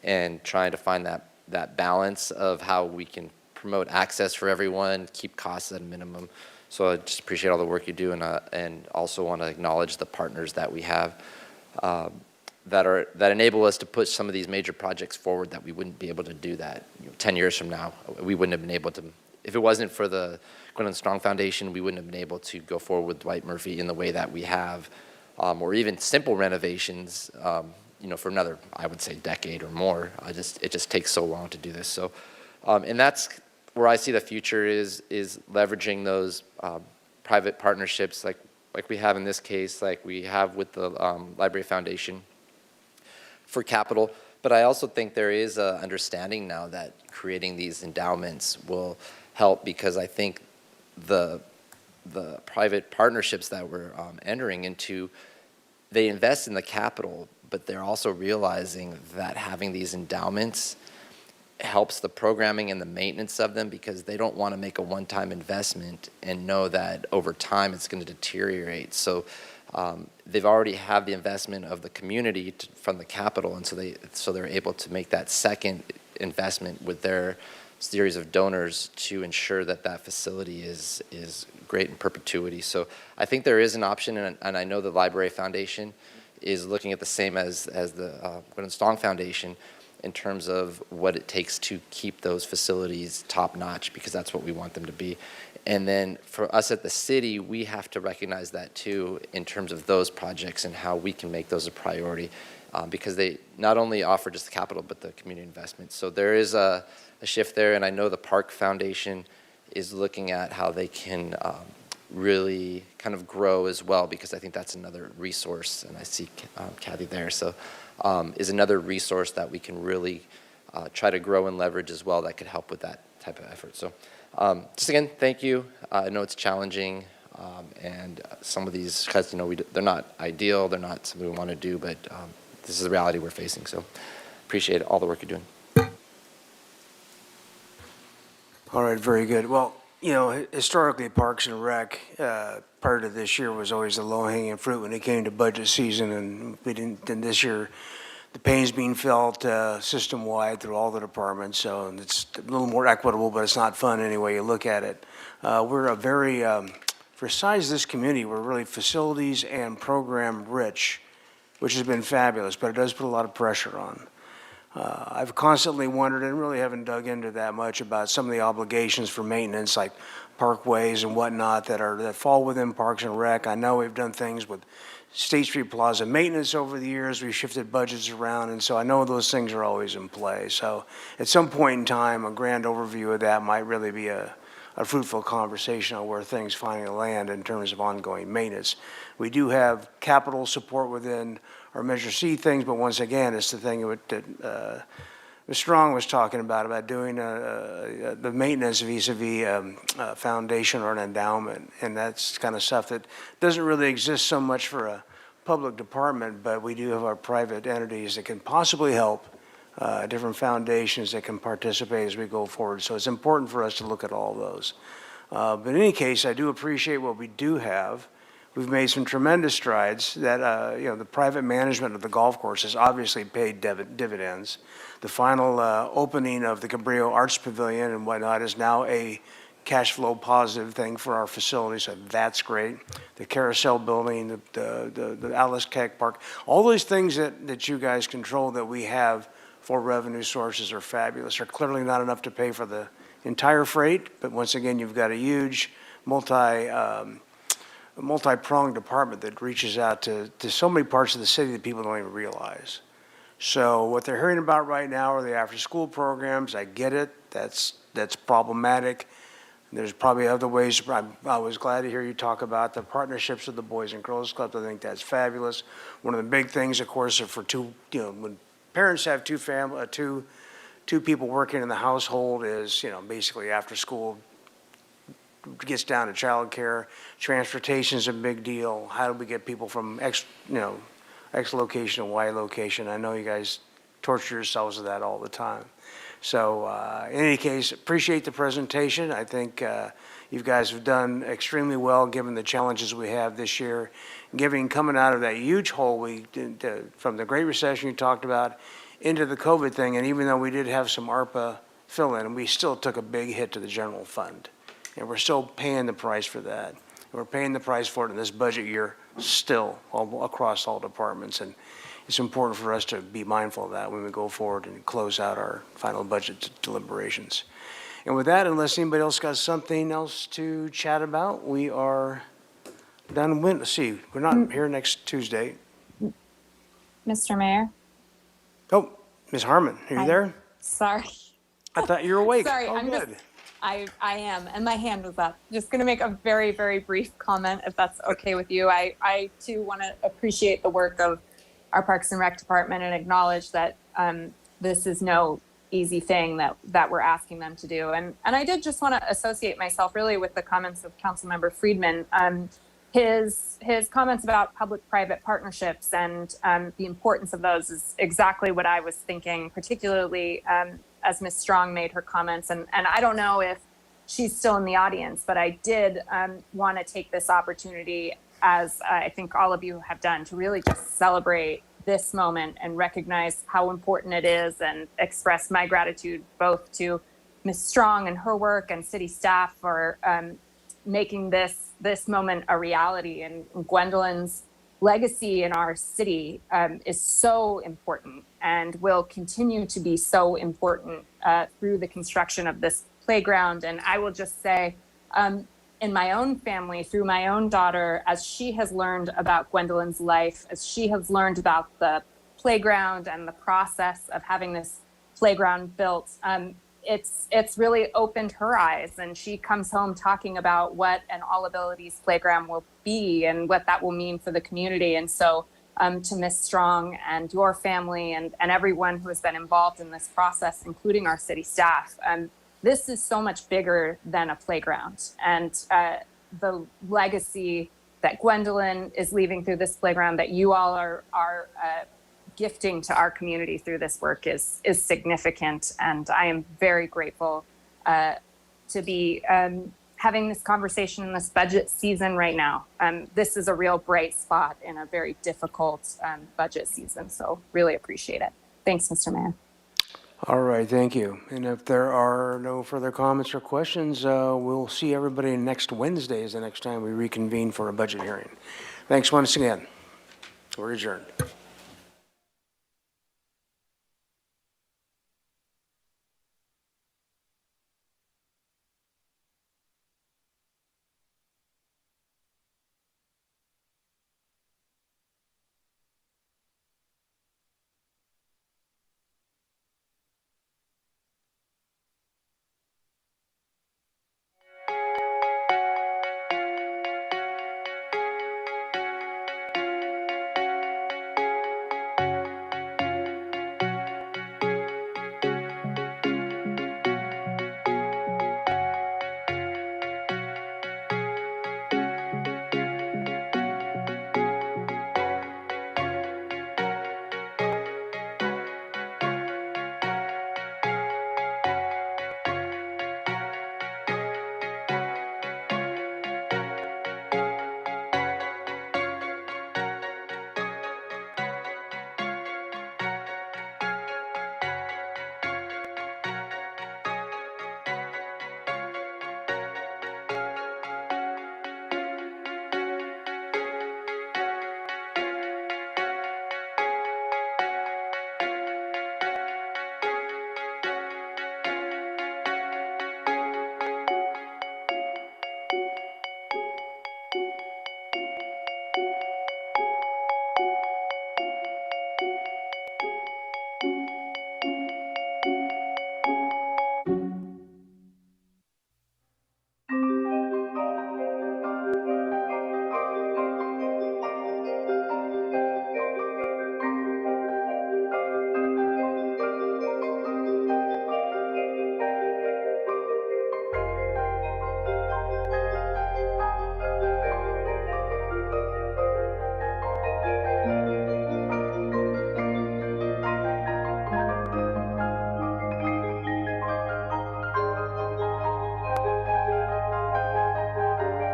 and trying to find that balance of how we can promote access for everyone, keep costs at a minimum. So I just appreciate all the work you do, and also want to acknowledge the partners that we have that enable us to push some of these major projects forward that we wouldn't be able to do that 10 years from now. We wouldn't have been able to, if it wasn't for the Gwendolyn Strong Foundation, we wouldn't have been able to go forward with Dwight Murphy in the way that we have, or even simple renovations, for another, I would say, decade or more. It just takes so long to do this. So, and that's where I see the future is leveraging those private partnerships like we have in this case, like we have with the Library Foundation for capital, But I also think there is a understanding now that creating these endowments will help, because I think the private partnerships that we're entering into, they invest in the capital, but they're also realizing that having these endowments helps the programming and the maintenance of them, because they don't want to make a one-time investment and know that over time it's going to deteriorate. So they've already have the investment of the community from the capital, and so they're able to make that second investment with their series of donors to ensure that that facility is great in perpetuity. So I think there is an option, and I know the Library Foundation is looking at the same as the Gwen Stong Foundation in terms of what it takes to keep those facilities top-notch, because that's what we want them to be. And then for us at the city, we have to recognize that too in terms of those projects and how we can make those a priority, because they not only offer just the capital, but the community investment. So there is a shift there, and I know the Park Foundation is looking at how they can really kind of grow as well, because I think that's another resource, and I see Kathy there, so is another resource that we can really try to grow and leverage as well that could help with that type of effort. So just again, thank you. I know it's challenging, and some of these cuts, they're not ideal, they're not something we want to do, but this is the reality we're facing, so appreciate all the work you're doing. All right, very good. Well, historically, Parks and Rec, prior to this year, was always the low-hanging fruit when it came to budget season, and and this year, the pain's being felt system-wide through all the departments, so it's a little more equitable, but it's not fun any way you look at it. We're a very, for size of this community, we're really facilities and program-rich, which has been fabulous, but it does put a lot of pressure on. I've constantly wondered, and really haven't dug into that much, about some of the obligations for maintenance, like parkways and whatnot that fall within Parks and Rec. I know we've done things with State Street Plaza maintenance over the years. We've shifted budgets around, and so I know those things are always in play. So at some point in time, a grand overview of that might really be a fruitful conversation on where things finally land in terms of ongoing maintenance. We do have capital support within our Measure C things, but once again, it's the thing that Ms. Strong was talking about doing the maintenance vis-a-vis foundation or an endowment, and that's kind of stuff that doesn't really exist so much for a public department, but we do have our private entities that can possibly help, different foundations that can participate as we go forward. So it's important for us to look at all those. But in any case, I do appreciate what we do have. We've made some tremendous strides that, the private management of the golf course has obviously paid dividends. The final opening of the Cabrillo Arts Pavilion and whatnot is now a cash flow positive thing for our facility, so that's great. The Carousel Building, the Alice Keck Park, all those things that you guys control that we have for revenue sources are fabulous. They're clearly not enough to pay for the entire freight, but once again, you've got a huge multi-pronged department that reaches out to so many parts of the city that people don't even realize. So what they're hearing about right now are the after-school programs. I get it. That's problematic. There's probably other ways. I was glad to hear you talk about the partnerships with the Boys and Girls Clubs. I think that's fabulous. One of the big things, of course, are for when parents have two people working in the household is, basically after school gets down to childcare. Transportation is a big deal. How do we get people from X location to Y location? I know you guys torture yourselves with that all the time. So in any case, appreciate the presentation. I think you guys have done extremely well given the challenges we have this year, coming out of that huge hole from the Great Recession you talked about into the COVID thing. And even though we did have some ARPA fill-in, we still took a big hit to the general fund. And we're still paying the price for that. We're paying the price for it in this budget year still across all departments. And it's important for us to be mindful of that when we go forward and close out our final budget deliberations. And with that, unless anybody else got something else to chat about, we are done. Let's see, we're not here next Tuesday. Mr. Mayor? Oh, Ms. Harmon, are you there? Sorry. I thought you were awake. Sorry, oh, I'm good. I am, and my hand was up. Just going to make a very, very brief comment, if that's okay with you. I too want to appreciate the work of our Parks and Rec department and acknowledge that this is no easy thing that we're asking them to do. And I did just want to associate myself really with the comments of Councilmember Friedman. His comments about public-private partnerships and the importance of those is exactly what I was thinking, particularly as Ms. Strong made her comments. And I don't know if she's still in the audience, but I did want to take this opportunity, as I think all of you have done, to really just celebrate this moment and recognize how important it is and express my gratitude both to Ms. Strong and her work and city staff for making this moment a reality. And Gwendolyn's legacy in our city is so important and will continue to be so important through the construction of this playground. And I will just say, in my own family, through my own daughter, as she has learned about Gwendolyn's life, as she has learned about the playground and the process of having this playground built, it's really opened her eyes. And she comes home talking about what an All Abilities playground will be and what that will mean for the community. And so to Ms. Strong and your family and everyone who has been involved in this process, including our city staff, this is so much bigger than a playground. And the legacy that Gwendolyn is leaving through this playground, that you all are gifting to our community through this work is significant. And I am very grateful to be having this conversation in this budget season right now. This is a real bright spot in a very difficult budget season. So really appreciate it. Thanks, Mr. Mayor. All right, thank you. And if there are no further comments or questions, we'll see everybody next Wednesday is the next time we reconvene for a budget hearing. Thanks once again. We're adjourned.